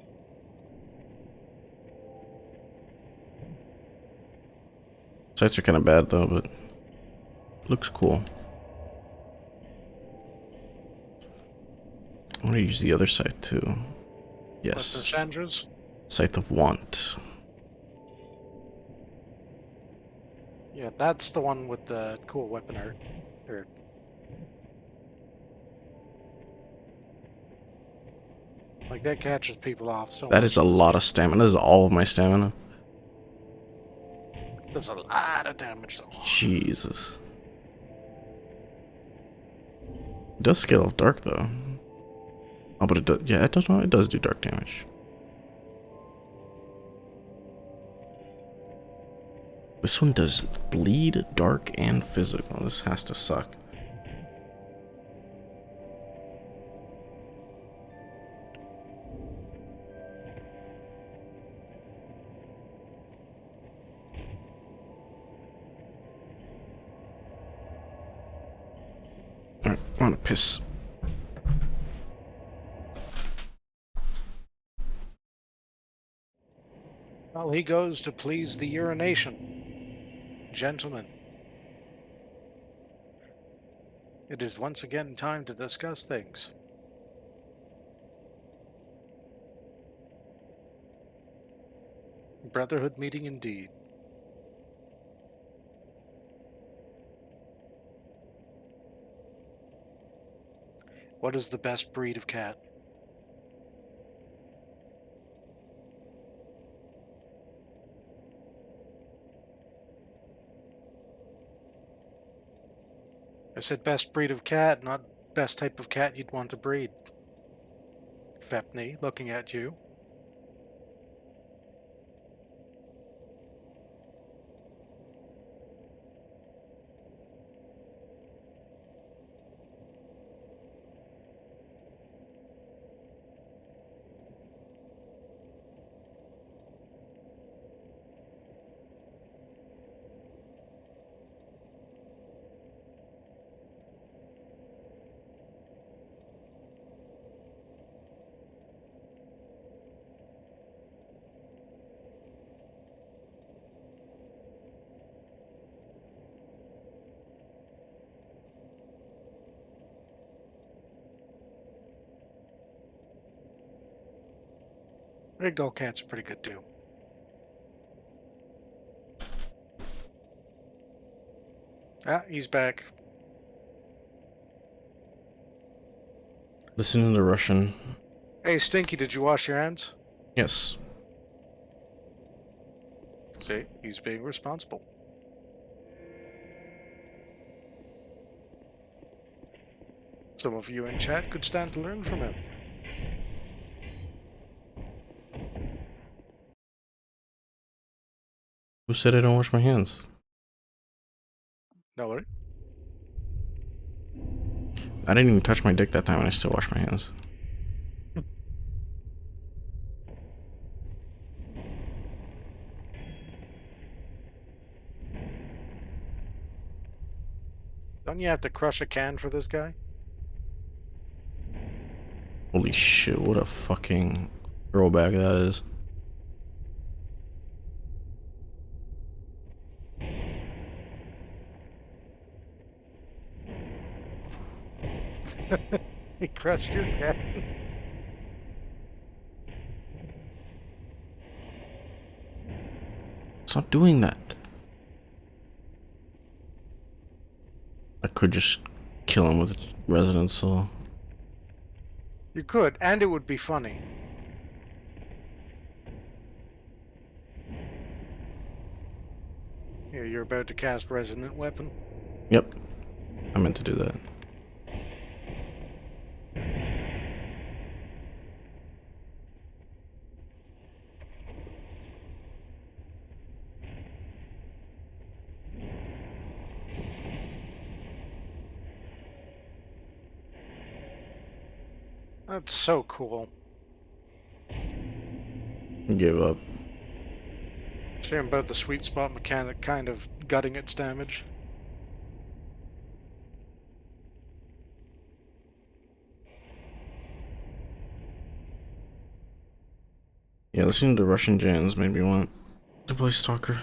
Scythes are kind of bad though, but looks cool. I'm gonna use the other scythe too. Yes. What's the Chandra's? Scythe of Want. Yeah, that's the one with the cool weapon art. Or like that catches people off so That much is a in this lot game. of stamina. This is all of my stamina. That's a lot of damage though. Jesus. It does scale off dark though. Oh, but it does. Yeah, it does. It does do dark damage. This one does bleed, dark, and physical. This has to suck. Alright, I wanna piss. Well, he goes to please the urination. Gentlemen, it is once again time to discuss things. Brotherhood meeting indeed. What is the best breed of cat? I said best breed of cat, not best type of cat you'd want to breed. Fepney, looking at you. Ragdoll cats are pretty good too. Ah, he's back. Listen to Russian. Hey, Stinky, did you wash your hands? Yes. See, he's being responsible. Some of you in chat could stand to learn from him. Who said I don't wash my hands? No worry. I didn't even touch my dick that time and I still wash my hands. Don't you have to crush a can for this guy? Holy shit, what a fucking throwback that is. He crushed your can. Stop doing that. I could just kill him with Resident Soul. You could, and it would be funny. Here, you're about to cast Resonant Weapon. Yep. I meant to do that. That's so cool. Give up. Shame about the sweet spot mechanic kind of gutting its damage. Yeah, listening to Russian jams made me want to play Stalker.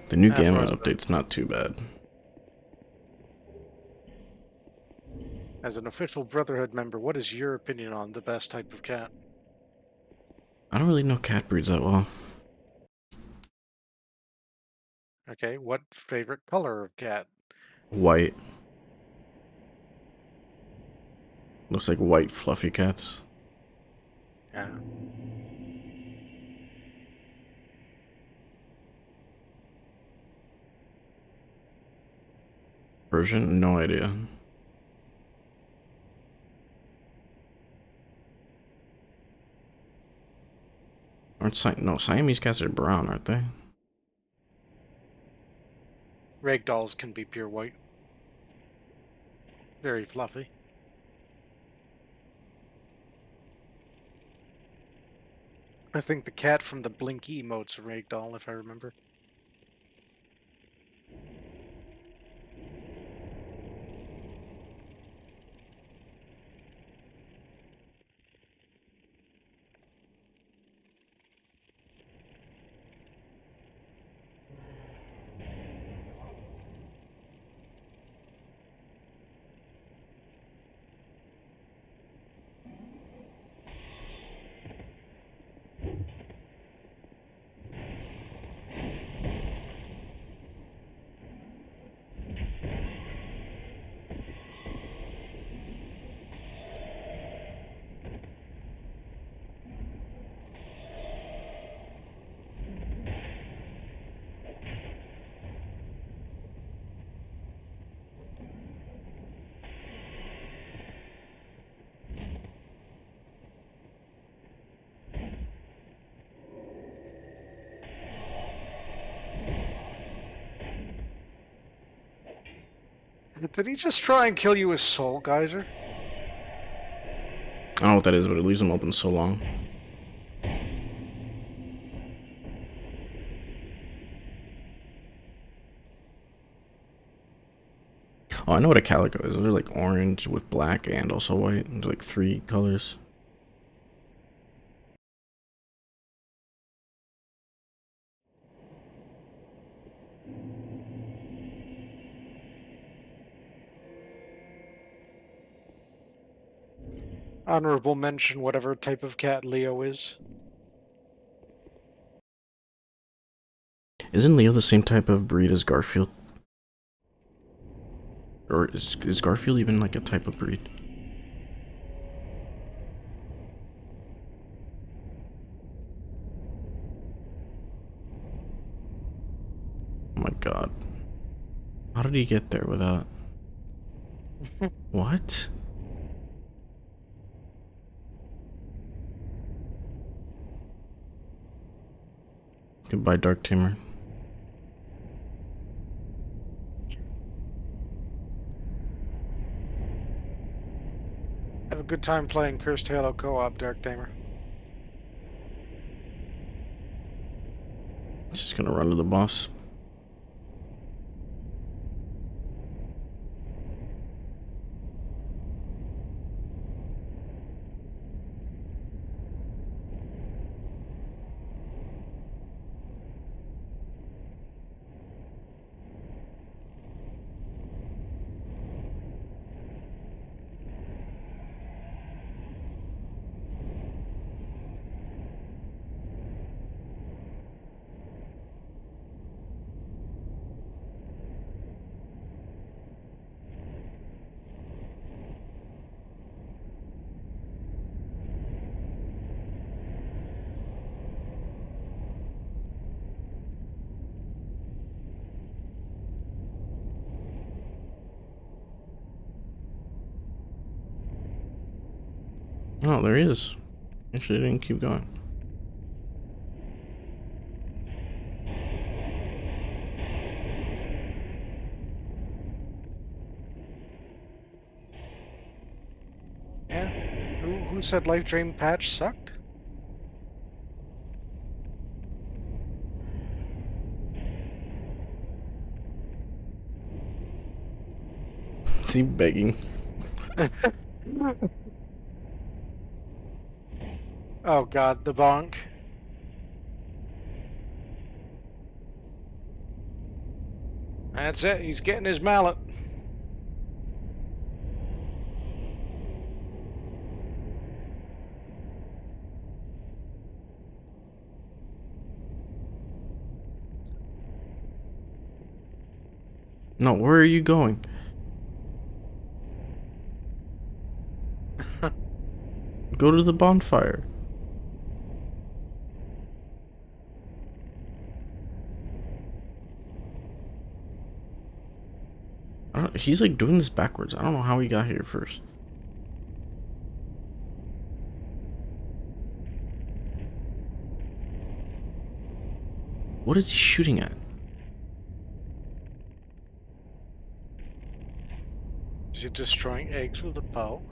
The new Gamma update's not too bad. As an official Brotherhood member, what is your opinion on the best type of cat? I don't really know cat breeds that well. Okay, what favorite color of cat? White. Looks like white fluffy cats. Yeah. Persian? No idea. No, Siamese cats are brown, aren't they? Ragdolls can be pure white. Very fluffy. I think the cat from the Blinky emote's a ragdoll, if I remember. Did he just try and kill you with Soul Geyser? I don't know what that is, but it leaves them open so long. Oh, I know what a calico is. Those are like orange with black and also white. There's like 3 colors. Honorable mention, whatever type of cat Leo is. Isn't Leo the same type of breed as Garfield? Or is Garfield even like a type of breed? Oh my god. How did he get there without... What? Goodbye, Dark Tamer. Have a good time playing Cursed Halo co-op, Dark Tamer. Just gonna run to the boss. Oh, there he is. Actually, I didn't keep going. Yeah? Who said Life Drain patch sucked? Is he begging? Oh god, the bonk. That's it, he's getting his mallet. No, where are you going? Go to the bonfire. He's like doing this backwards. I don't know how he got here first. What is he shooting at? Is he destroying eggs with a bow?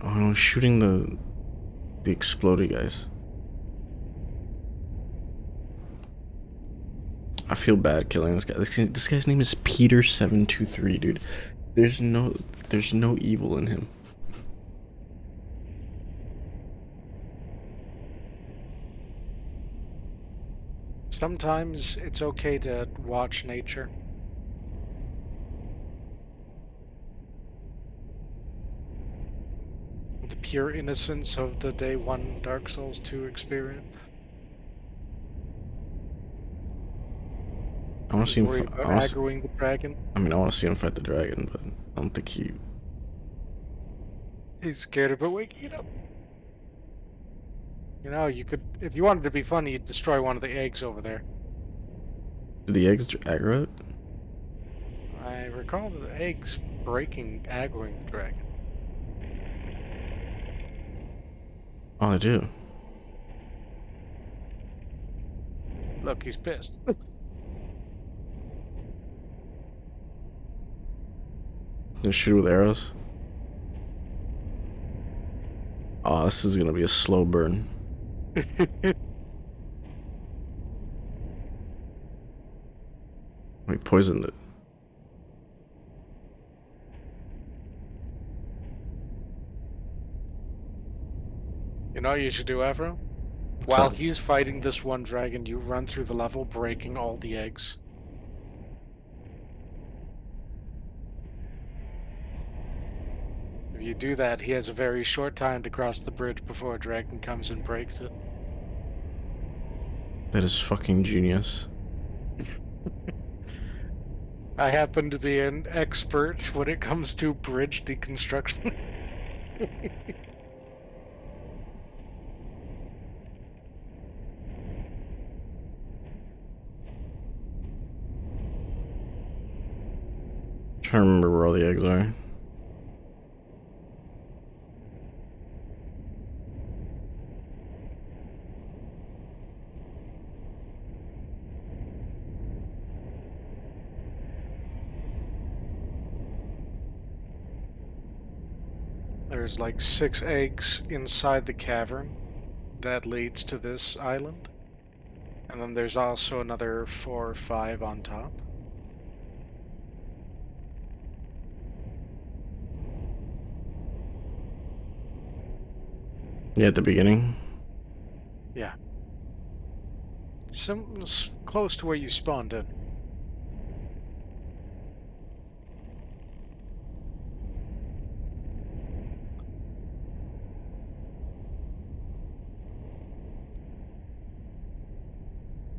Oh no, shooting the exploding guys. I feel bad killing this guy. This guy's name is Peter723, dude. There's no evil in him. Sometimes it's okay to watch nature. The pure innocence of the day one Dark Souls 2 experience. I want to see him. Worry about aggroing the dragon. I mean, I want to see him fight the dragon, but I don't think he. He's scared about waking it up. You know, you could, if you wanted to be funny, you'd destroy one of the eggs over there. Do the eggs aggro it? I recall the eggs aggroing the dragon. Oh, they do. Look, he's pissed. They shoot with arrows. Oh, this is gonna be a slow burn. We poisoned it. You know what you should do, Afro? While he's fighting this one dragon, you run through the level breaking all the eggs. If you do that, he has a very short time to cross the bridge before a dragon comes and breaks it. That is fucking genius. I happen to be an expert when it comes to bridge deconstruction. Trying to remember where all the eggs are. There's like 6 eggs inside the cavern that leads to this island. And then there's also another 4 or 5 on top. Yeah, at the beginning. Yeah. Close to where you spawned in.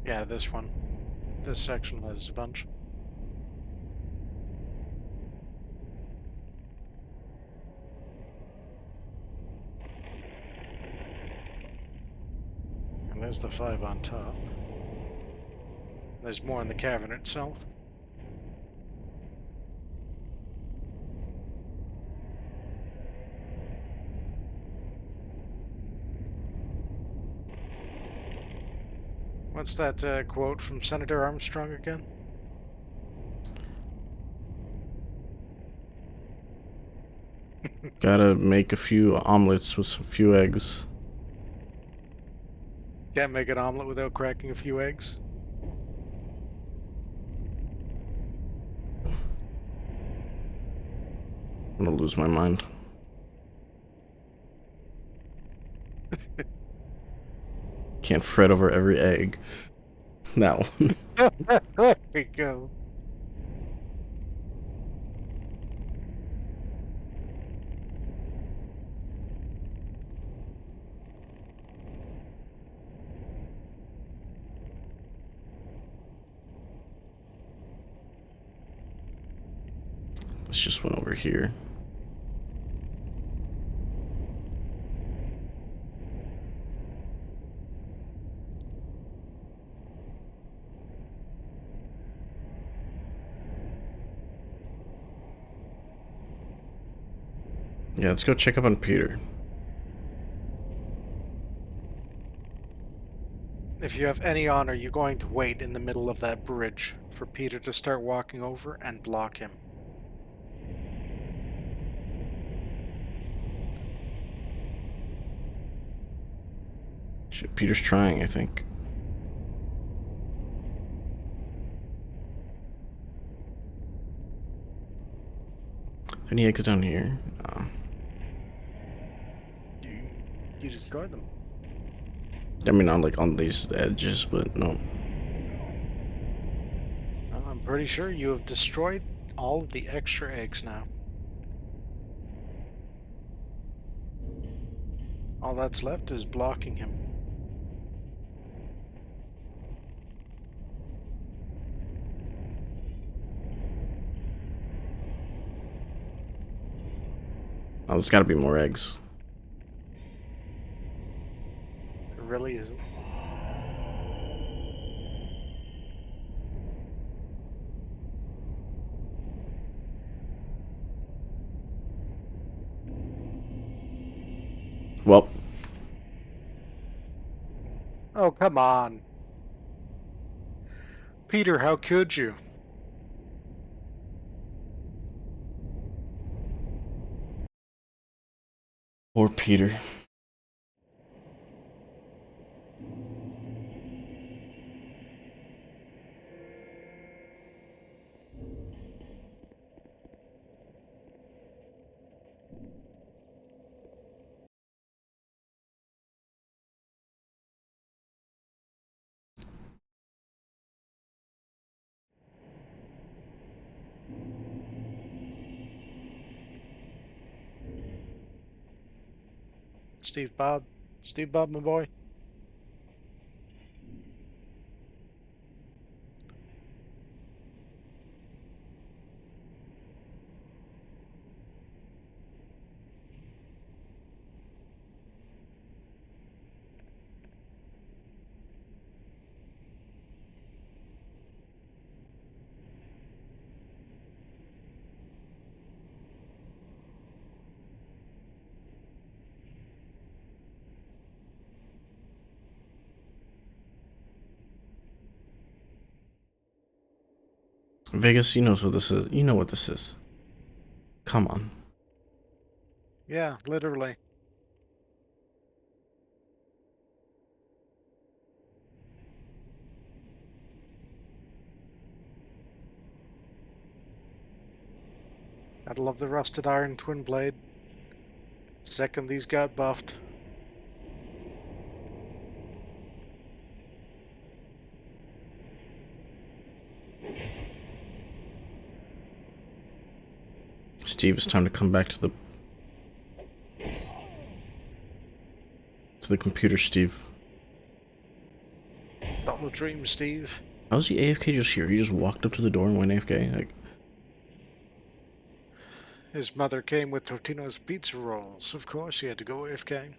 Yeah, this one. This section has a bunch. And there's the 5 on top. There's more in the cavern itself. What's that quote from Senator Armstrong again? Gotta make a few omelets with some few eggs. Can't make an omelet without cracking a few eggs. I'm gonna lose my mind. Can't fret over every egg. That one. There we go. Let's just went over here. Yeah, let's go check up on Peter. If you have any honor, you're going to wait in the middle of that bridge for Peter to start walking over and block him. Shit, Peter's trying, I think. Any eggs down here? No. You destroyed them. I mean, not like on these edges, but no. Well, I'm pretty sure you have destroyed all of the extra eggs now. All that's left is blocking him. Oh, there's gotta be more eggs. It really isn't. Well, Oh, come on. Peter, how could you? poor Peter. Steve Bob. Steve Bob, my boy. Vegas, you knows what this is. You know what this is. Come on. Yeah, literally. Gotta love the rusted iron twin blade. Second these got buffed. Steve, it's time to come back to the computer, Steve. Not a dream, Steve. How's he AFK just here? He just walked up to the door and went AFK? Like, His mother came with Totino's pizza rolls. Of course he had to go AFK.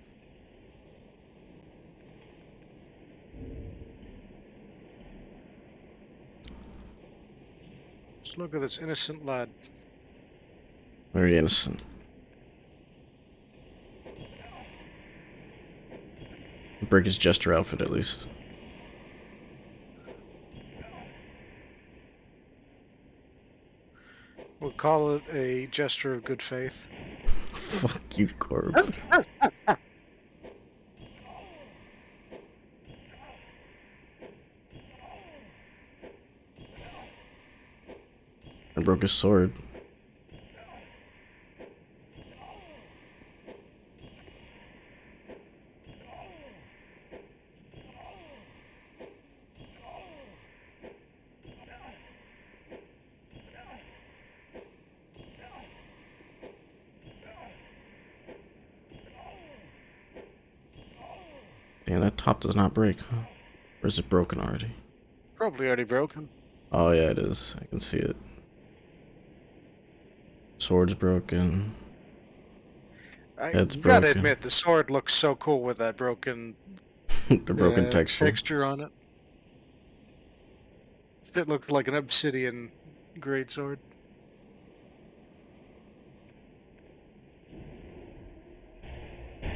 Just look at this innocent lad. very innocent. Break his jester outfit at least. We'll call it a gesture of good faith. Fuck you, Corb. I broke his sword. Damn, that top does not break, huh? Or is it broken already? Probably already broken. Oh yeah, it is. I can see it. Sword's broken. Head's You gotta broken. admit, the sword looks so cool with that broken The broken texture. texture on it. It looked like an obsidian greatsword.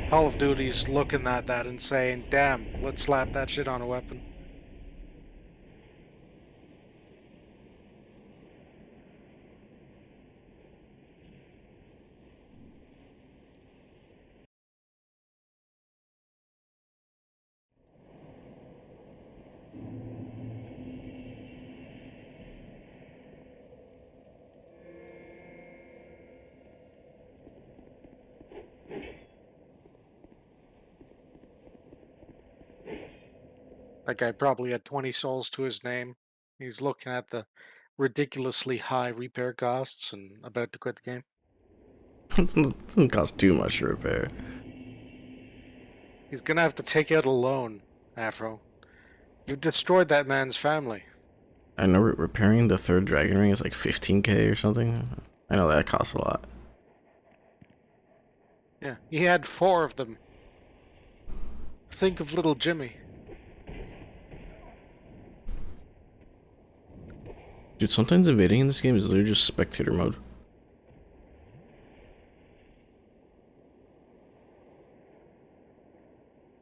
Call of Duty's looking at that and saying, damn, let's slap that shit on a weapon. That guy probably had 20 souls to his name. He's looking at the ridiculously high repair costs and about to quit the game. It doesn't cost too much to repair. He's gonna have to take out a loan, Afro. You destroyed that man's family. I know repairing the third dragon ring is like 15k or something. I know that costs a lot. Yeah, he had 4 of them. Think of little Jimmy. Dude, sometimes invading in this game is literally just spectator mode.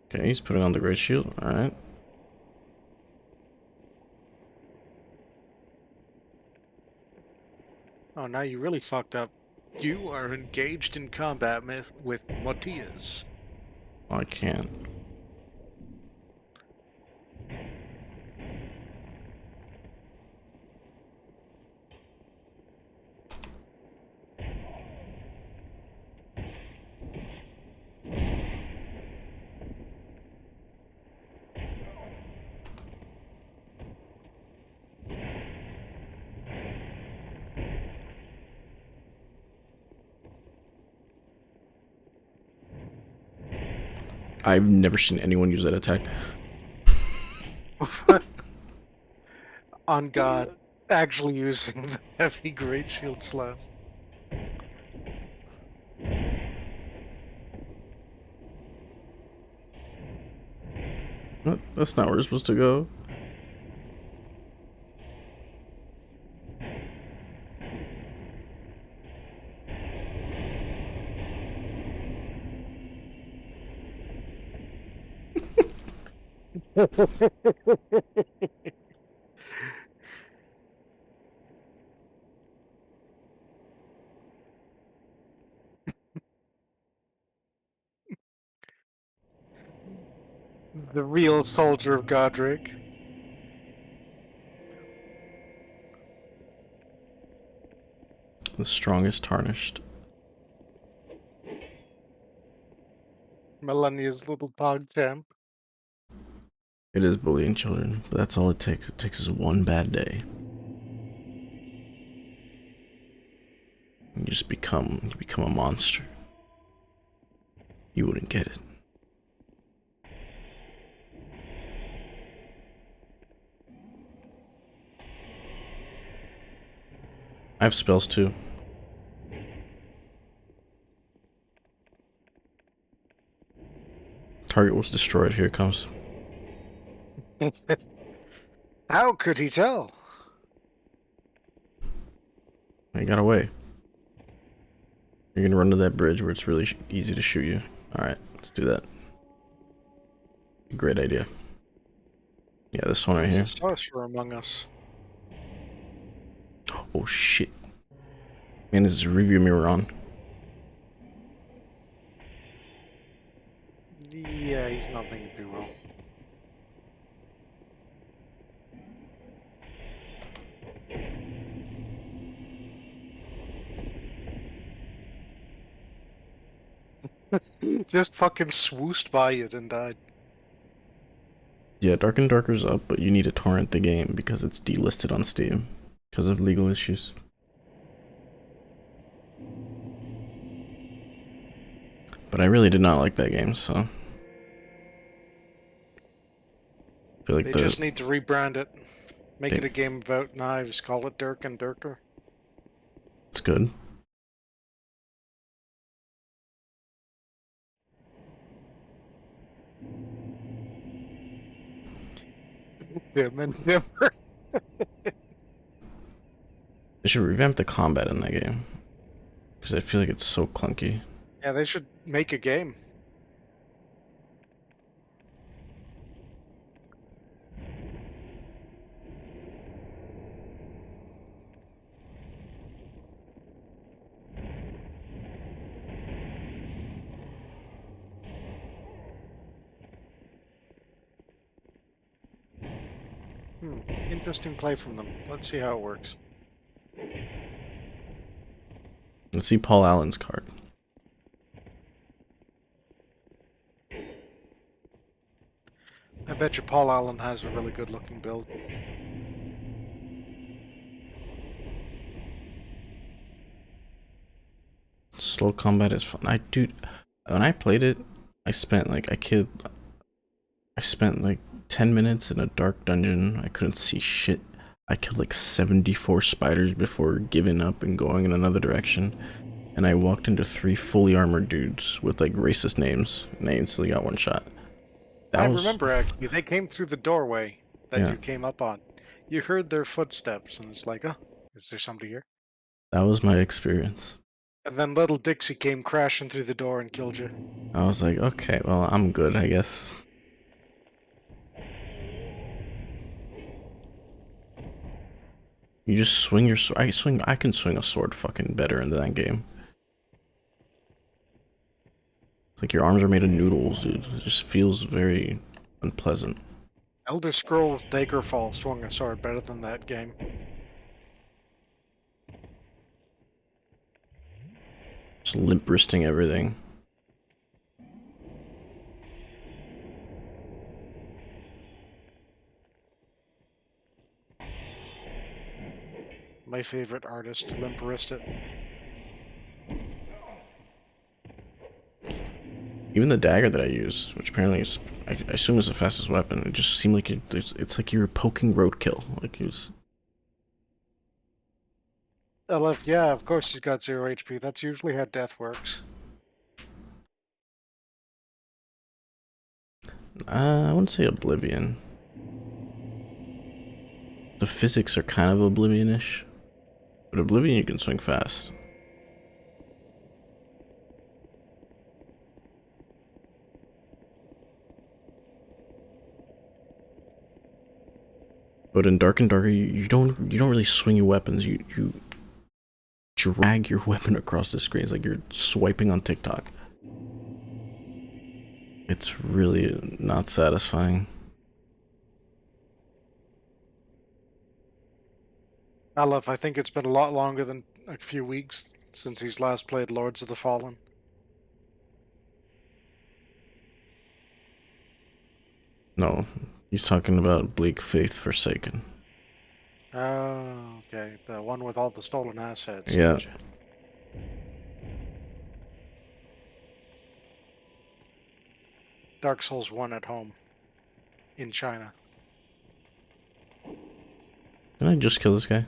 Okay, he's putting on the great shield. Alright. Oh, now you really fucked up. You are engaged in combat with Matias. Oh, I can't. I've never seen anyone use that attack. On God, actually using the heavy great shield slap. What? That's not where we're supposed to go. The real soldier of Godric. The strongest tarnished. Melania's little pog champ. It is bullying children, but that's all it takes. It takes us one bad day. You become a monster. You wouldn't get it. I have spells too. Target was destroyed. Here it comes. How could he tell? I got away. You're gonna run to that bridge where it's really easy to shoot you. Alright, let's do that. Great idea. Yeah, this one right here. There's a sorcerer among us. Oh shit. Man, this is a review mirror on. Yeah, he's not thinking too well. Just fucking swooshed by it and died. Yeah, Dark and Darker's up, but you need to torrent the game because it's delisted on Steam because of legal issues. But I really did not like that game, so I feel like They just need to rebrand it. Make it a game about knives. Call it Dirk and Dirker. it's good. Dim and Dimmer. They should revamp the combat in that game. Because I feel like it's so clunky. Yeah, they should make a game. Interesting play from them. Let's see how it works. Let's see Paul Allen's card. I bet you Paul Allen has a really good looking build. Slow combat is fun. Dude, when I played it, I spent like, I spent like 10 minutes in a dark dungeon. I couldn't see shit. I killed like 74 spiders before giving up and going in another direction. And I walked into 3 fully armored dudes with like racist names, and I instantly got one shot. I remember actually, they came through the doorway that Yeah. you came up on. You heard their footsteps, and it's like, oh, is there somebody here? That was my experience. And then little Dixie came crashing through the door and killed you. I was like, okay, well, I'm good, I guess. You just swing your sword. I can swing a sword fucking better in that game. It's like your arms are made of noodles, dude. It just feels very unpleasant. Elder Scrolls Daggerfall swung a sword better than that game. Just limp wristing everything. My favorite artist, limp wrist it. Even the dagger that I use, which apparently is, I assume is the fastest weapon, it just seemed like it's like you're poking roadkill. Like it was. Yeah, of course he's got 0 HP. That's usually how death works. I wouldn't say Oblivion. The physics are kind of Oblivion-ish, but Oblivion you can swing fast. But in Dark and Darker, you don't really swing your weapons. You drag your weapon across the screen. It's like you're swiping on TikTok. It's really not satisfying. I think it's been a lot longer than a few weeks since he's last played Lords of the Fallen. No, he's talking about Bleak Faith Forsaken. Oh, okay. The one with all the stolen assets. Yeah. Gotcha. Dark Souls 1 at home. In China. Can I just kill this guy?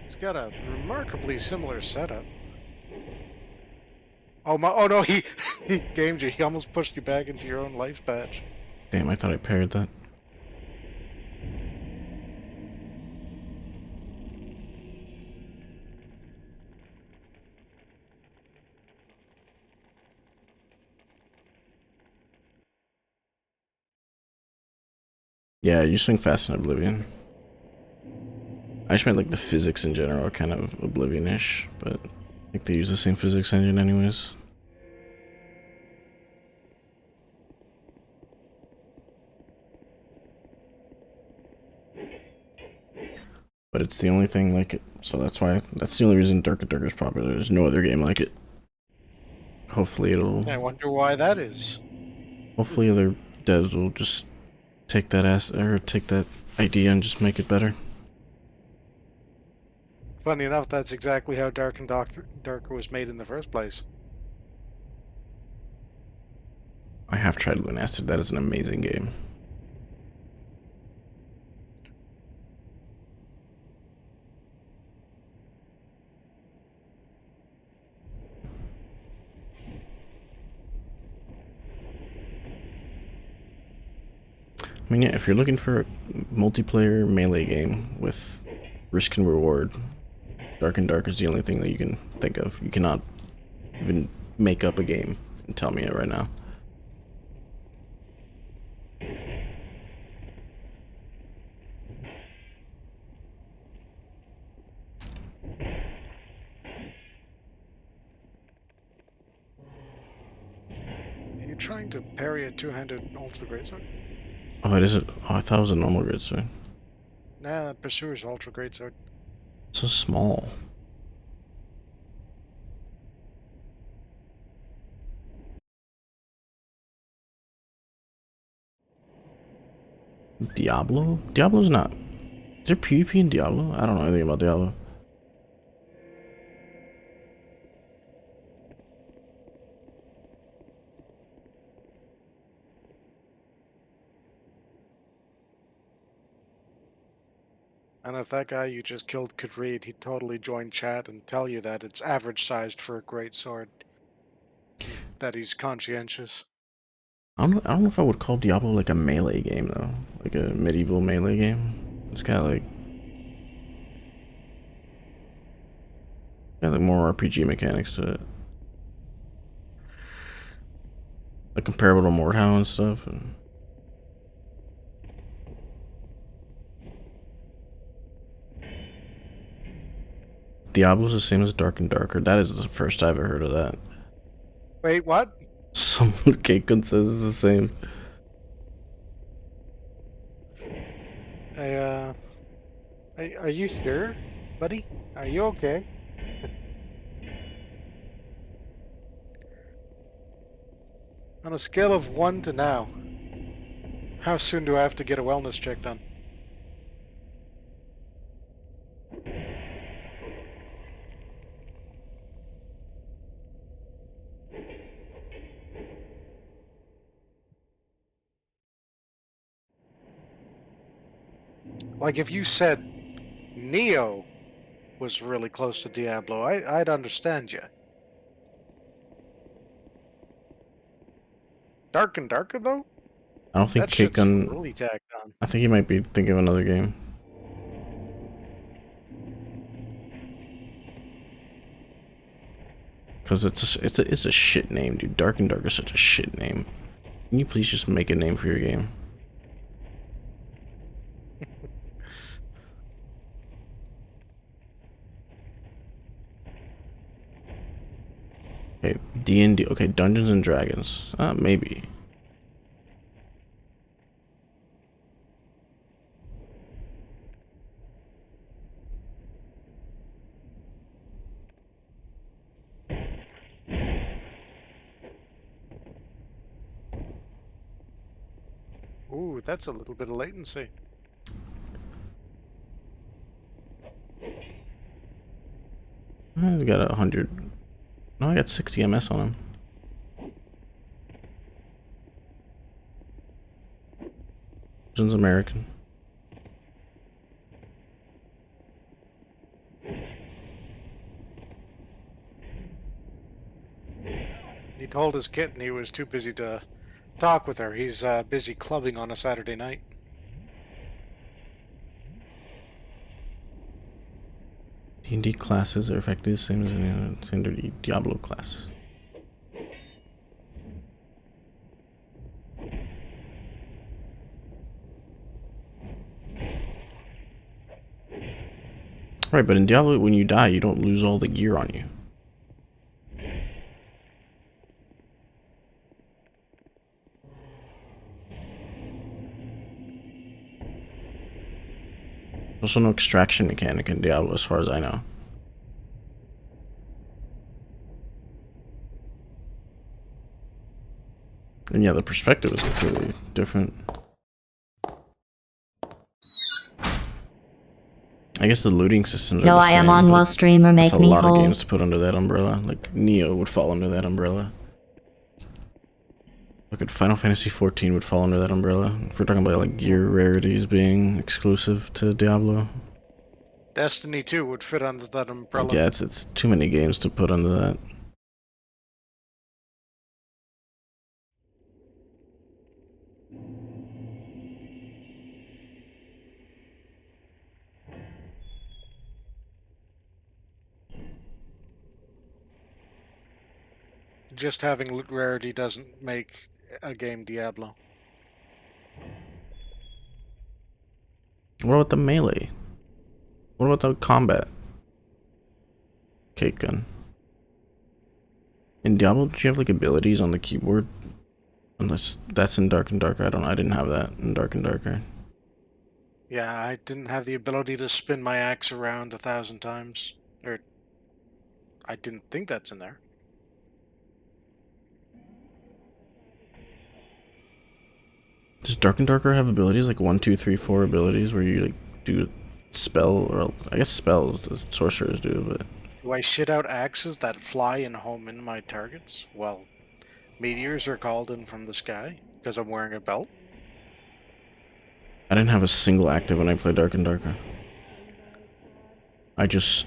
He's got a remarkably similar setup. Oh my! Oh no, he gamed you. He almost pushed you back into your own life patch. Damn, I thought I parried that. Yeah, you swing fast in Oblivion. I just meant like the physics in general are kind of Oblivion-ish, but I think they use the same physics engine anyways. But it's the only thing like it, so that's the only reason Dark and Darker is popular. There's no other game like it. Hopefully I wonder why that is. hopefully other devs will just take that idea and just make it better. Funny enough, that's exactly how Dark and Darker was made in the first place. I have tried Lunastic. That is an amazing game. I mean, yeah, if you're looking for a multiplayer melee game with risk and reward, Dark and Dark is the only thing that you can think of. You cannot even make up a game and tell me it right now. Are you trying to parry a two-handed ultra greatsword? Oh, it isn't. Oh, I thought it was a normal greatsword. Nah, that Pursuer's ultra greatsword. It's so small. Diablo? Diablo's not. Is there PvP in Diablo? I don't know anything about Diablo. And if that guy you just killed could read, he'd totally join chat and tell you that it's average sized for a great sword. That he's conscientious. I don't know if I would call Diablo like a melee game though. Like a medieval melee game. It's got like more RPG mechanics to it. Like comparable to Mordhau and stuff. And Diablo's the same as Dark and Darker. That is the first I've ever heard of that. Wait, what? Someone Keikun says it's the same. Are you sure, buddy? Are you okay? On a scale of 1 to now, how soon do I have to get a wellness check done? Like if you said Neo was really close to Diablo, I'd understand you. Dark and Darker though? I don't think That shit's Keikun. really tacked on. I think he might be thinking of another game. Because it's a shit name, dude. Dark and Dark is such a shit name. Can you please just make a name for your game? Okay, D&D. Okay, Dungeons and Dragons. Maybe. Ooh, that's a little bit of latency. I got 100. No, I got 60 MS on him. Dungeons American. He told his kitten he was too busy to talk with her. He's busy clubbing on a Saturday night. D&D classes are effectively the same as any other standard Diablo class. Right, but in Diablo, when you die, you don't lose all the gear on you. There's also no extraction mechanic in Diablo, as far as I know. And yeah, the perspective is completely different. I guess the looting systems are No, the I same, am on but while streamer that's make a me lot of whole. games to put under that umbrella. Like Neo would fall under that umbrella. Look at Final Fantasy XIV would fall under that umbrella. If we're talking about like gear rarities being exclusive to Diablo. Destiny 2 would fit under that umbrella. Yeah, it's too many games to put under that. Just having loot rarity doesn't make a game Diablo. What about the melee? What about the combat? Cake gun. In Diablo, do you have like abilities on the keyboard? Unless that's in Dark and Darker. I didn't have that in Dark and Darker. Yeah, I didn't have the ability to spin my axe around 1,000 times. Or, I didn't think that's in there. Does Dark and Darker have abilities like 1, 2, 3, 4 abilities where you like do spell or I guess spells the sorcerers do, but Do I shit out axes that fly and home in my targets? Well, meteors are called in from the sky because I'm wearing a belt. I didn't have a single active when I played Dark and Darker. I just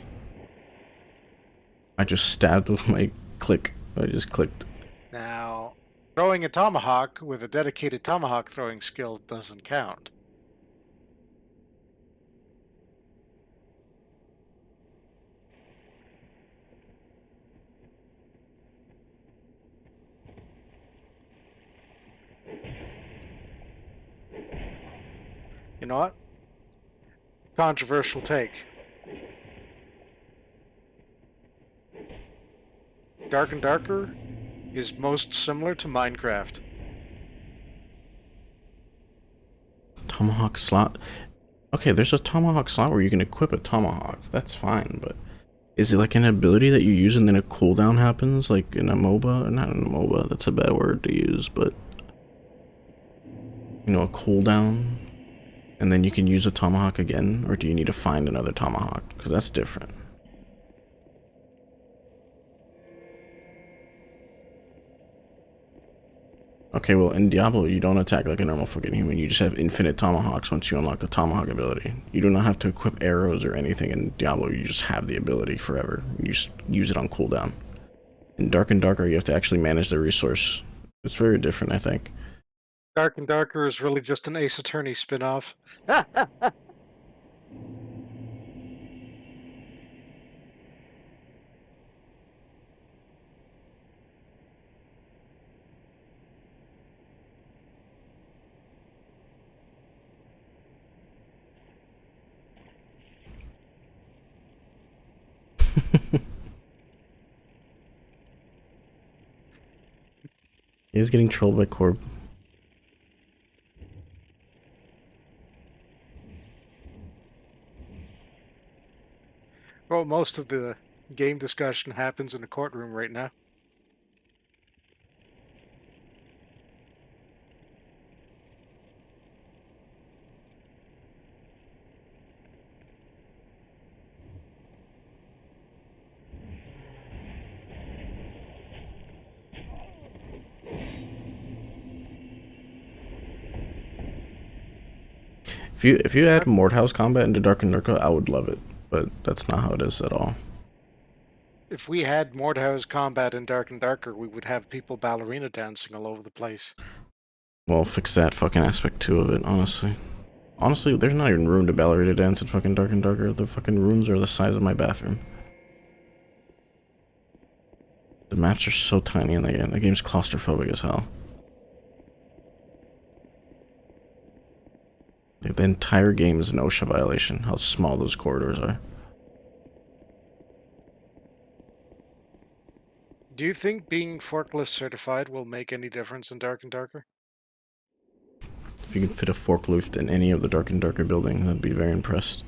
stabbed with my click. I just clicked. Now, throwing a tomahawk with a dedicated tomahawk throwing skill doesn't count. You know what? Controversial take. Dark and Darker is most similar to Minecraft. Tomahawk slot. Okay, there's a tomahawk slot where you can equip a tomahawk. That's fine, but is it like an ability that you use and then a cooldown happens, like in a MOBA? Not in a MOBA. That's a bad word to use, but you know, a cooldown, and then you can use a tomahawk again, or do you need to find another tomahawk? Because that's different. Okay, well, in Diablo, you don't attack like a normal fucking human. You just have infinite tomahawks once you unlock the tomahawk ability. You do not have to equip arrows or anything in Diablo. You just have the ability forever. You just use it on cooldown. In Dark and Darker, you have to actually manage the resource. It's very different, I think. Dark and Darker is really just an Ace Attorney spin-off. He is getting trolled by Corb. Well, most of the game discussion happens in a courtroom right now. If you add Mordhouse combat into Dark and Darker, I would love it, but that's not how it is at all. If we had Mordhau's combat in Dark and Darker, we would have people ballerina dancing all over the place. Well, fix that fucking aspect too of it, honestly. Honestly, there's not even room to ballerina dance in fucking Dark and Darker. The fucking rooms are the size of my bathroom. The maps are so tiny in the game. The game's claustrophobic as hell. Like, the entire game is an OSHA violation, how small those corridors are. Do you think being forklift certified will make any difference in Dark and Darker? If you can fit a forklift in any of the Dark and Darker buildings, I'd be very impressed.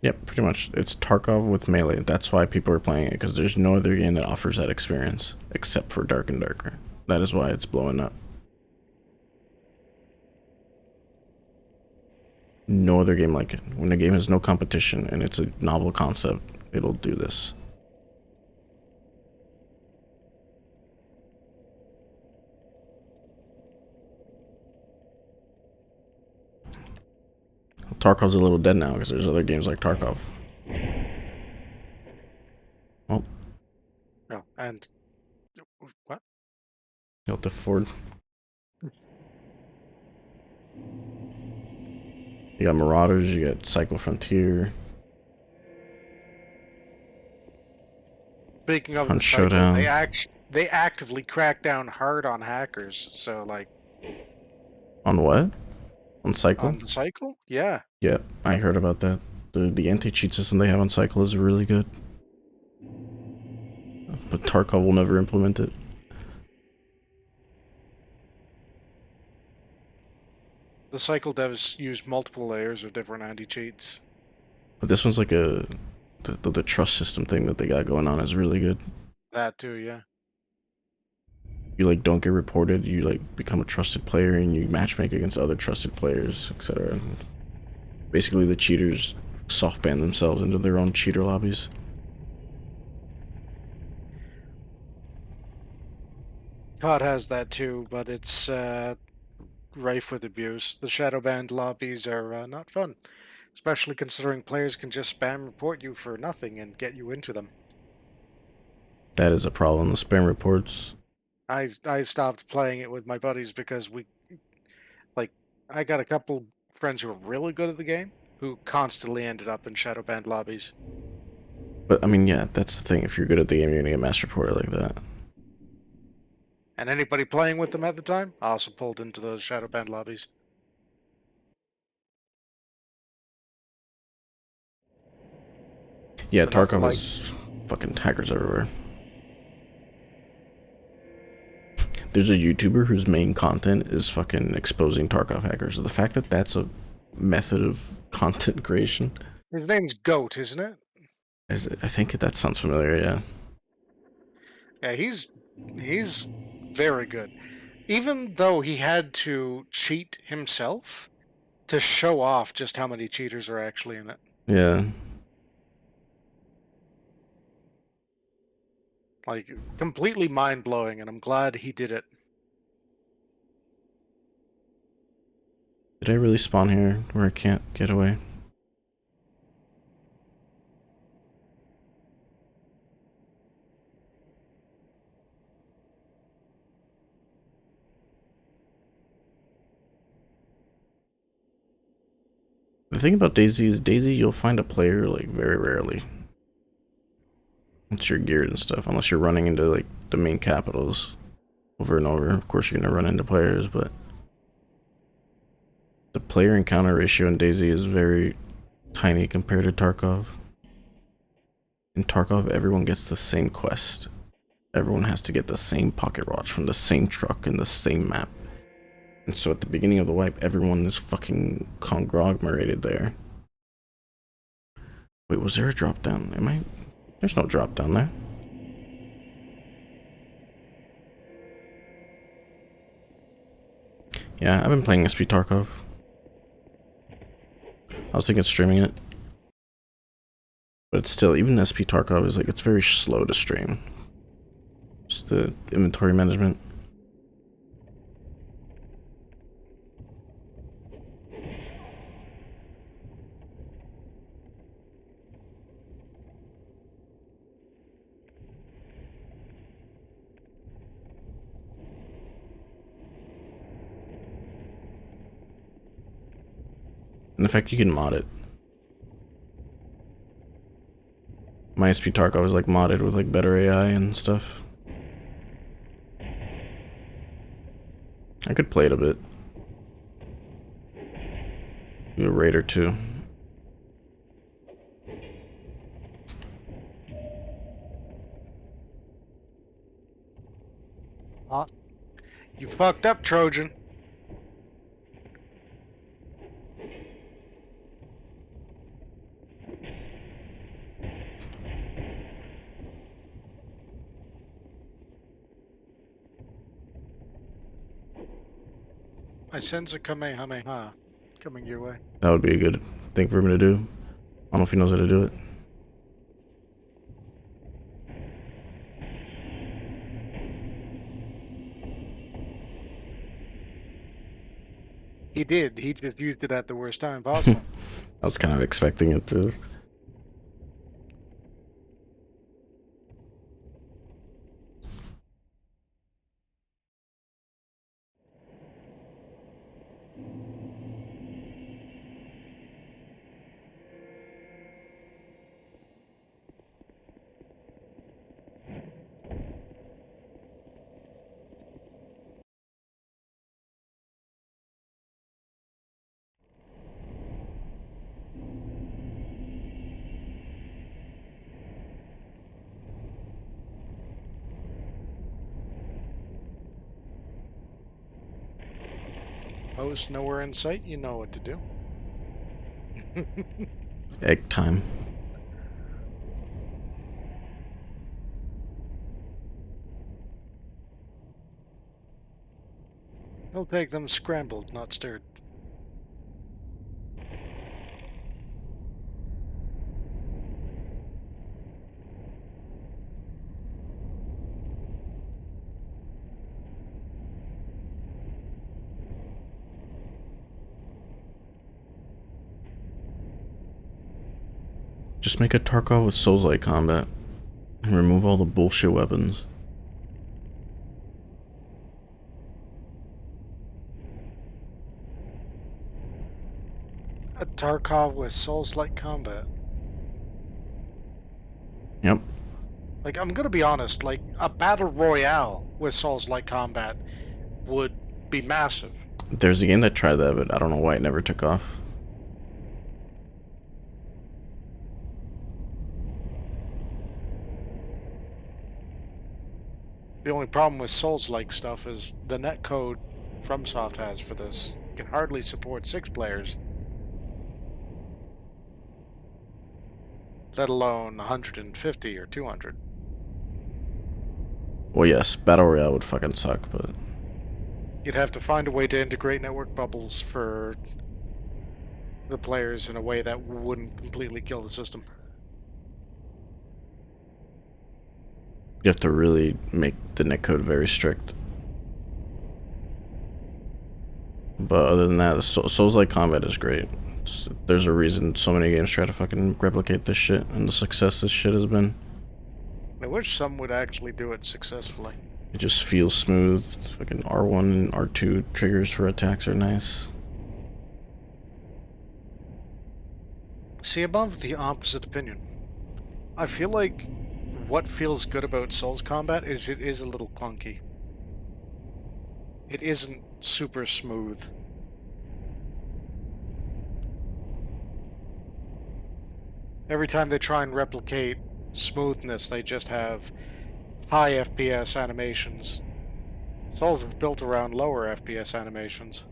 Yep, pretty much. It's Tarkov with melee. That's why people are playing it, because there's no other game that offers that experience except for Dark and Darker. That is why it's blowing up. No other game like it. When a game has no competition and it's a novel concept, it'll do this. Tarkov's a little dead now because there's other games like Tarkov. Oh, No, and what? you have to Ford. You got Marauders, you got Psycho Frontier, Speaking of Hunt the cycle, Showdown. they actively crack down hard on hackers. So like On what? On Cycle? on the cycle, yeah. Yeah, I heard about that. The anti-cheat system they have on Cycle is really good. But Tarkov will never implement it. The cycle devs use multiple layers of different anti-cheats. But this one's like the trust system thing that they got going on is really good. That too, yeah. You like don't get reported, you like become a trusted player and you matchmake against other trusted players, etc. Basically the cheaters soft ban themselves into their own cheater lobbies. COD has that too, but it's rife with abuse. The shadow banned lobbies are not fun, especially considering players can just spam report you for nothing and get you into them. That is a problem. The spam reports. I stopped playing it with my buddies because like I got a couple friends who are really good at the game who constantly ended up in shadow banned lobbies. But I mean, yeah, that's the thing. If you're good at the game, you're gonna get mass reported like that. And anybody playing with them at the time also pulled into those shadow banned lobbies. Yeah, So nothing Tarkov like is fucking hackers everywhere. There's a YouTuber whose main content is fucking exposing Tarkov hackers. The fact that that's a method of content creation his name's Goat, isn't it? is, I think that sounds familiar. Yeah, Yeah, he's very good. Even though he had to cheat himself to show off just how many cheaters are actually in it. yeah. Like completely mind blowing, and I'm glad he did it. Did I really spawn here where I can't get away? The thing about Daisy is Daisy, you'll find a player like very rarely. Once you're geared and stuff, unless you're running into like the main capitals over and over. Of course, you're gonna run into players, but the player encounter ratio in Daisy is very tiny compared to Tarkov. In Tarkov, everyone gets the same quest. Everyone has to get the same pocket watch from the same truck in the same map. And so at the beginning of the wipe, everyone is fucking conglomerated there. Wait, was there a drop down? There's no drop down there. Yeah, I've been playing SP Tarkov. I was thinking of streaming it. But it's still, even SP Tarkov is like, it's very slow to stream. Just the inventory management. And the fact you can mod it. My SP Tarkov is like modded with like better AI and stuff. I could play it a bit. Do a raid or two. You fucked up, Trojan. I sense a Kamehameha coming your way. That would be a good thing for him to do. I don't know if he knows how to do it. He did. He just used it at the worst time possible. I was kind of expecting it to. Post nowhere in sight, you know what to do. Egg time. He'll take them scrambled, not stirred. Just make a Tarkov with Souls-like combat. And remove all the bullshit weapons. A Tarkov with Souls-like combat. Yep. Like, I'm gonna be honest, like, a Battle Royale with Souls-like combat would be massive. There's a game that tried that, but I don't know why it never took off. The only problem with Souls-like stuff is the netcode FromSoft has for this can hardly support 6 players. Let alone 150 or 200. Well, yes, Battle Royale would fucking suck, but... You'd have to find a way to integrate network bubbles for the players in a way that wouldn't completely kill the system. You have to really make the netcode very strict. But other than that, the Souls-like combat is great. There's a reason so many games try to fucking replicate this shit, and the success this shit has been. I wish some would actually do it successfully. It just feels smooth. Fucking R1 and R2 triggers for attacks are nice. See, above the opposite opinion. I feel like what feels good about Souls combat is it is a little clunky. It isn't super smooth. Every time they try and replicate smoothness, they just have high FPS animations. Souls have built around lower FPS animations.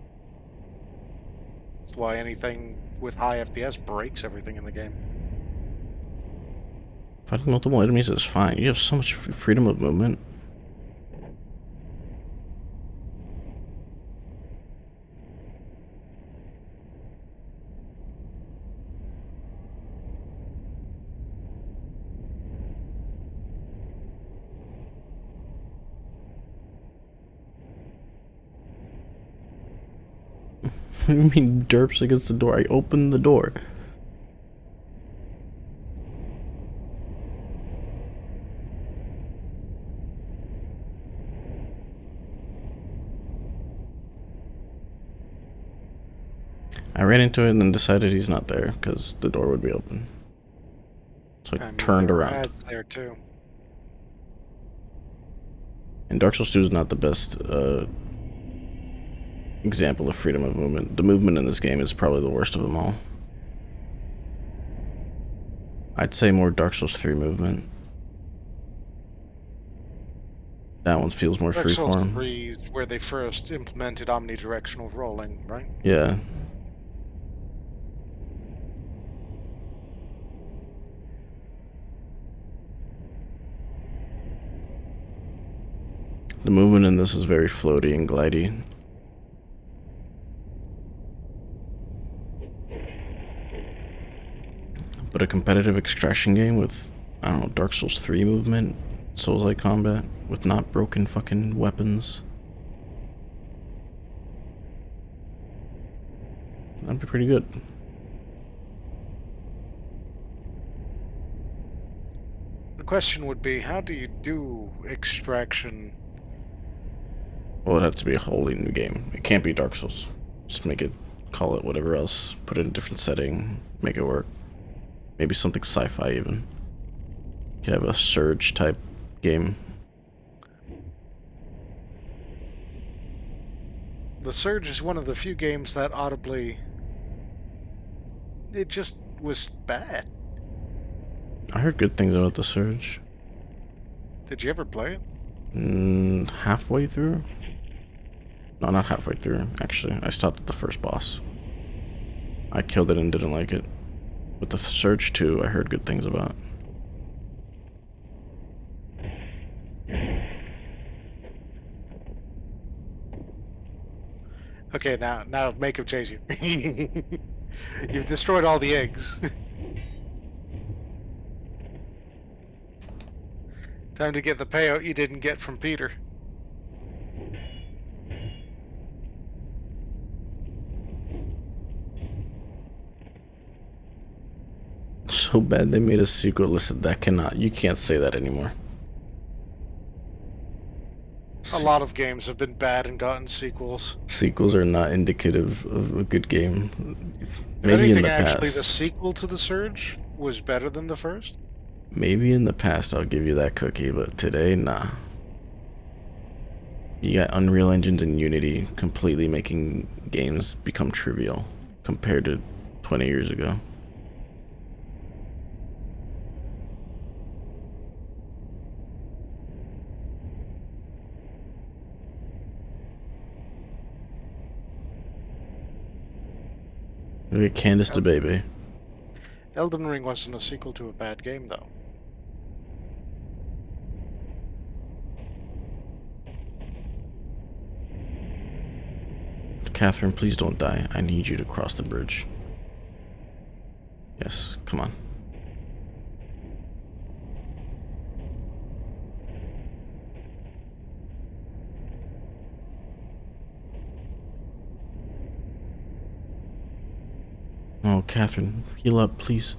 That's why anything with high FPS breaks everything in the game. Fighting multiple enemies is fine. You have so much freedom of movement. What do you mean derps against the door? I opened the door. I ran into it and then decided he's not there because the door would be open. So I turned there are around. ads there too. And Dark Souls 2 is not the best example of freedom of movement. The movement in this game is probably the worst of them all. I'd say more Dark Souls 3 movement. That one feels more Dark Souls freeform. 3 is where they first implemented omnidirectional rolling, right? Yeah. The movement in this is very floaty and glidey. But a competitive extraction game with, I don't know, Dark Souls 3 movement, Souls-like combat, with not broken fucking weapons. That'd be pretty good. The question would be, how do you do extraction? Well, it'd have to be a wholly new game. It can't be Dark Souls. Just make it, call it whatever else, put it in a different setting, make it work. Maybe something sci-fi even. You could have a Surge type game. The Surge is one of the few games that audibly... It just was bad. I heard good things about the Surge. Did you ever play it? Halfway through? No, not halfway through, actually. I stopped at the first boss. I killed it and didn't like it. But the Surge 2, I heard good things about. Okay, now make him chase you. You've destroyed all the eggs. Time to get the payout you didn't get from Peter. So bad they made a sequel. Listen, you can't say that anymore. A lot of games have been bad and gotten sequels. Sequels are not indicative of a good game. If Maybe anything, in the actually, the past. sequel to The Surge was better than the first. Maybe in the past I'll give you that cookie, but today, nah. You got Unreal Engines and Unity completely making games become trivial compared to 20 years ago. Look at Candace the baby. Elden Ring wasn't a sequel to a bad game, though. Catherine, please don't die. I need you to cross the bridge. Yes, come on. Oh, Catherine, heal up, please.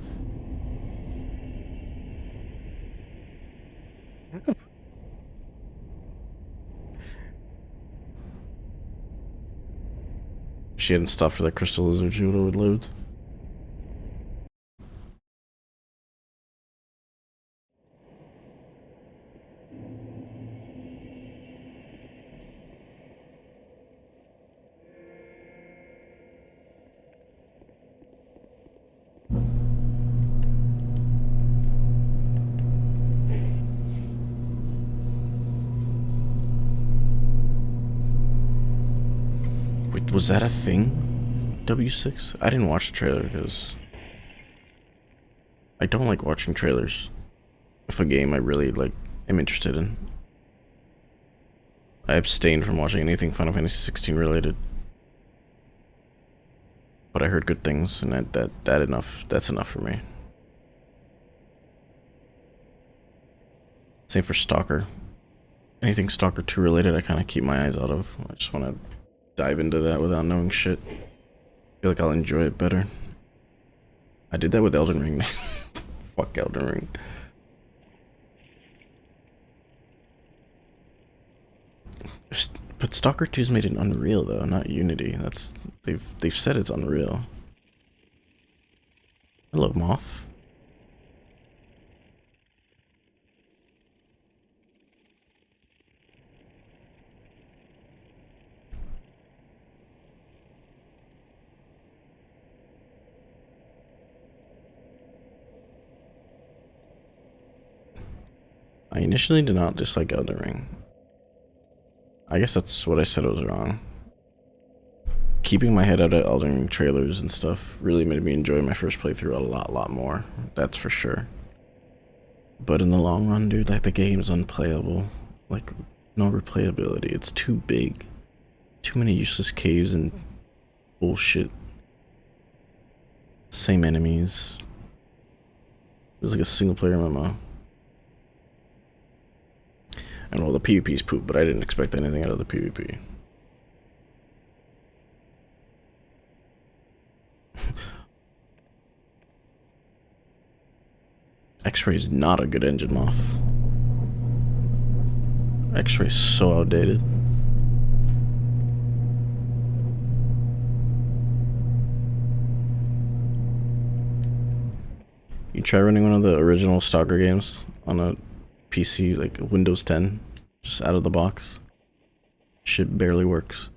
If she hadn't stopped for that crystal lizard, she would have lived. Wait, was that a thing? W6? I didn't watch the trailer because I don't like watching trailers if a game I really am interested in. I abstained from watching anything Final Fantasy 16 related. But I heard good things, and that's enough for me. Same for Stalker. Anything Stalker 2 related, I kind of keep my eyes out of. I just want to dive into that without knowing shit. I feel like I'll enjoy it better. I did that with Elden Ring. Fuck Elden Ring. But Stalker 2's made in Unreal though, not Unity. They've said it's Unreal. Hello, Moth. I initially did not dislike Elden Ring. I guess that's what I said was wrong. Keeping my head out of Elden Ring trailers and stuff really made me enjoy my first playthrough a lot more. That's for sure. But in the long run, dude, the game's unplayable. No replayability. It's too big. Too many useless caves and bullshit. Same enemies. was like a single player MMO. And well, the PvP's poop, but I didn't expect anything out of the PvP. X-Ray's not a good engine, Moth. X-Ray's so outdated. You try running one of the original Stalker games on a PC, like Windows 10, just out of the box. Shit barely works.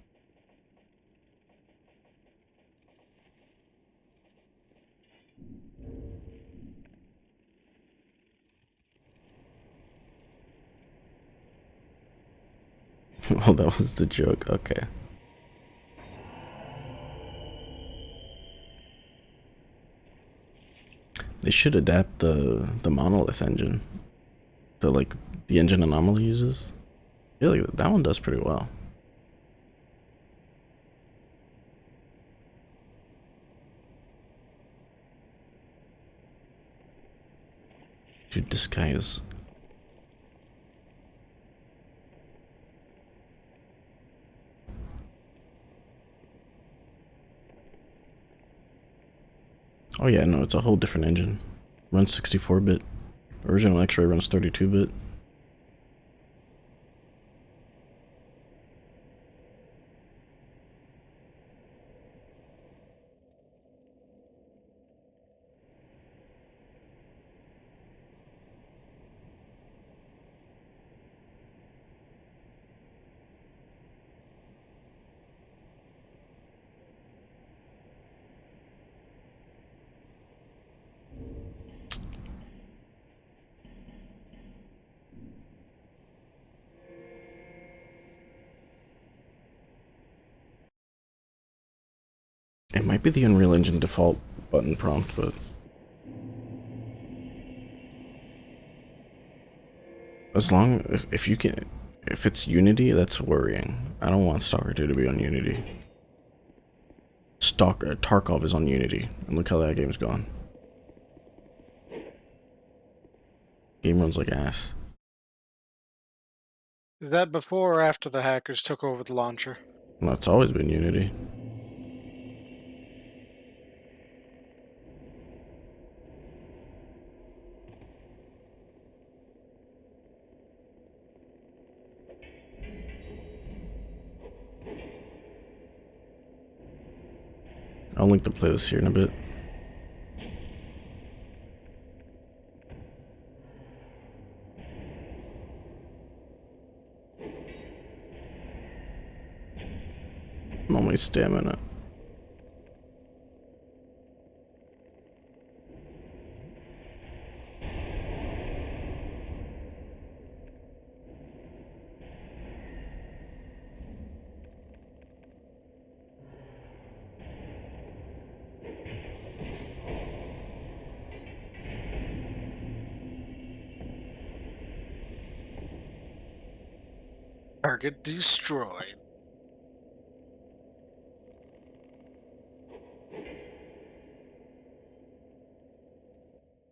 Oh, that was the joke. Okay. They should adapt the monolith engine. The engine Anomaly uses. I feel like that one does pretty well. Dude, this guy is... Oh yeah, no, it's a whole different engine. Runs 64-bit. Original X-Ray runs 32-bit. It might be the Unreal Engine default button prompt, but... As long... If you can... If it's Unity, that's worrying. I don't want Stalker 2 to be on Unity. Tarkov is on Unity, and look how that game's gone. Game runs like ass. Is that before or after the hackers took over the launcher? No, it's always been Unity. I'll link the playlist here in a bit. Normally stamina. Target destroyed.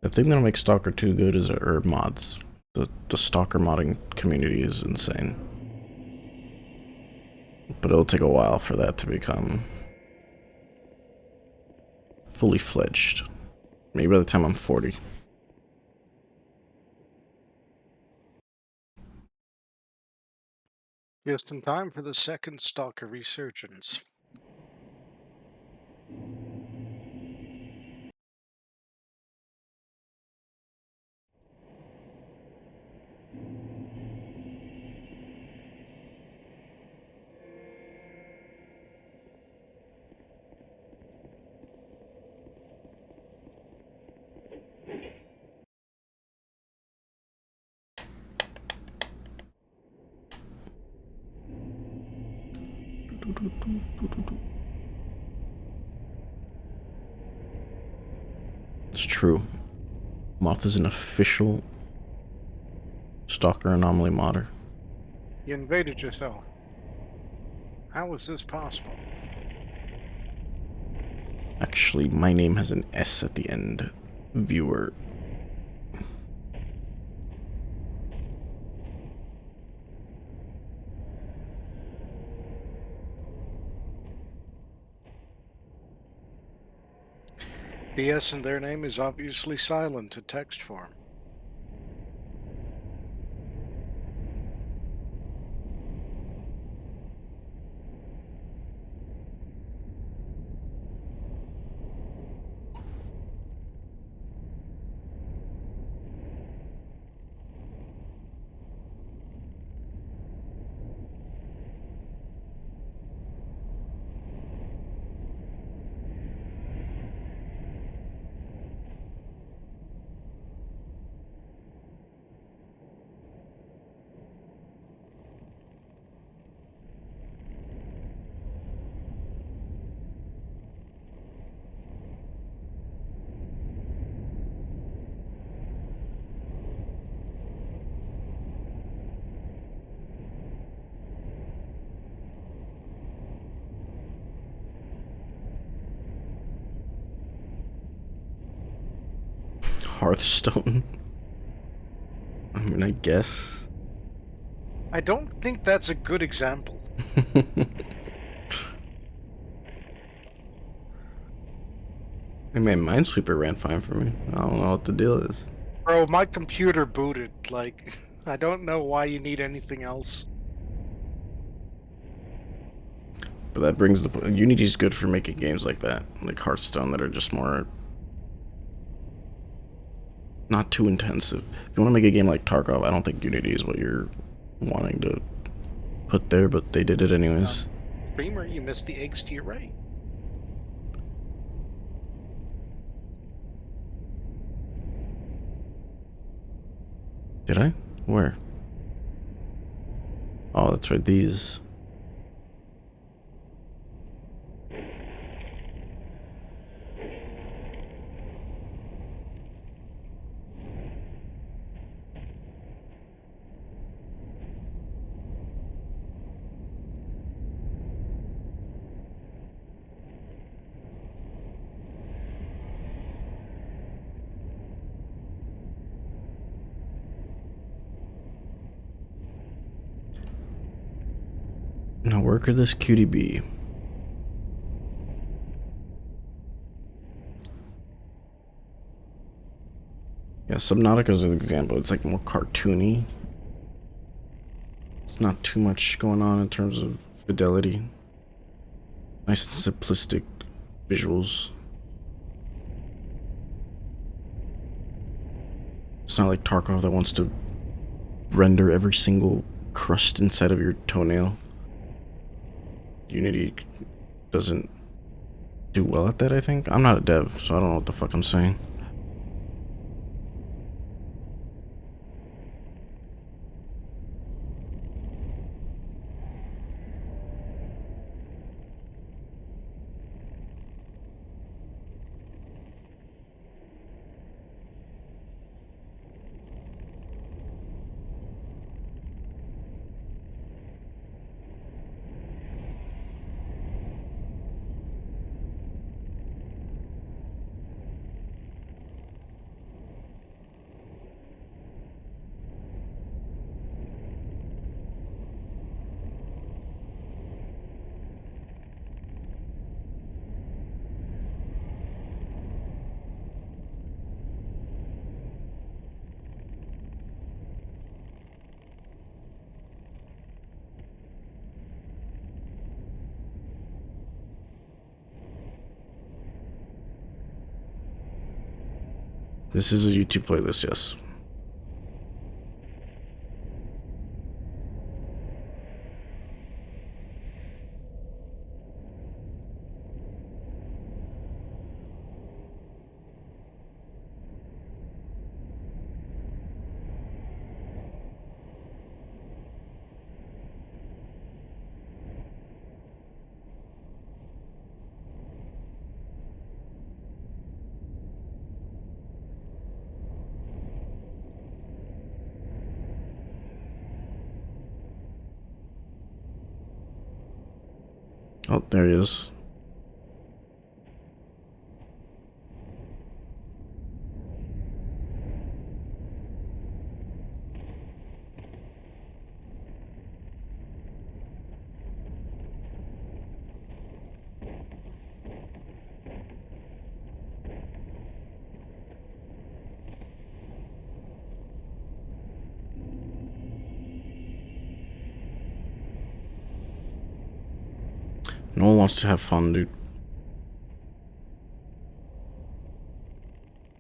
The thing that'll make Stalker 2 good is herb mods. The Stalker modding community is insane. But it'll take a while for that to become fully fledged. Maybe by the time I'm 40. Just in time for the second Stalker resurgence. It's true. Moth is an official Stalker Anomaly modder. You invaded yourself. How is this possible? Actually, my name has an S at the end. Viewer. The S in their name is obviously silent in text form. Hearthstone. I mean, I guess. I don't think that's a good example. I mean, Minesweeper ran fine for me. I don't know what the deal is. Bro, my computer booted. Like, I don't know why you need anything else. But that brings the point. Unity's good for making games like that, like Hearthstone, that are just more not too intensive. If you want to make a game like Tarkov, I don't think Unity is what you're wanting to put there, but they did it anyways. Streamer, you missed the eggs to your right. Did I? Where? Oh, that's right, these. Now, where could this cutie be? Yeah, Subnautica is an example. It's like more cartoony. It's not too much going on in terms of fidelity. Nice and simplistic visuals. It's not like Tarkov that wants to render every single crust inside of your toenail. Unity doesn't do well at that, I think. I'm not a dev, so I don't know what the fuck I'm saying. This is a YouTube playlist, yes. Oh, there he is. No one wants to have fun, dude.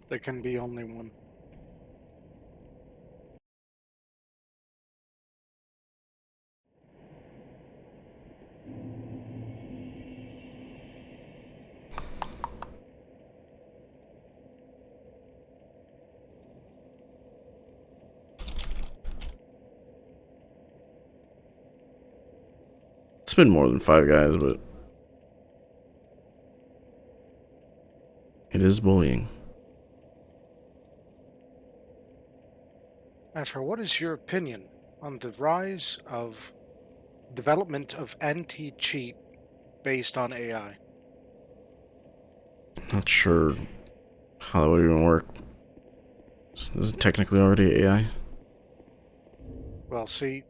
There can be only one. It's been more than 5 guys, but it is bullying. Asher, what is your opinion on the rise of development of anti-cheat based on AI? Not sure how that would even work. Is it technically already AI? Well, see,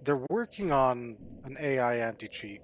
they're working on an AI anti-cheat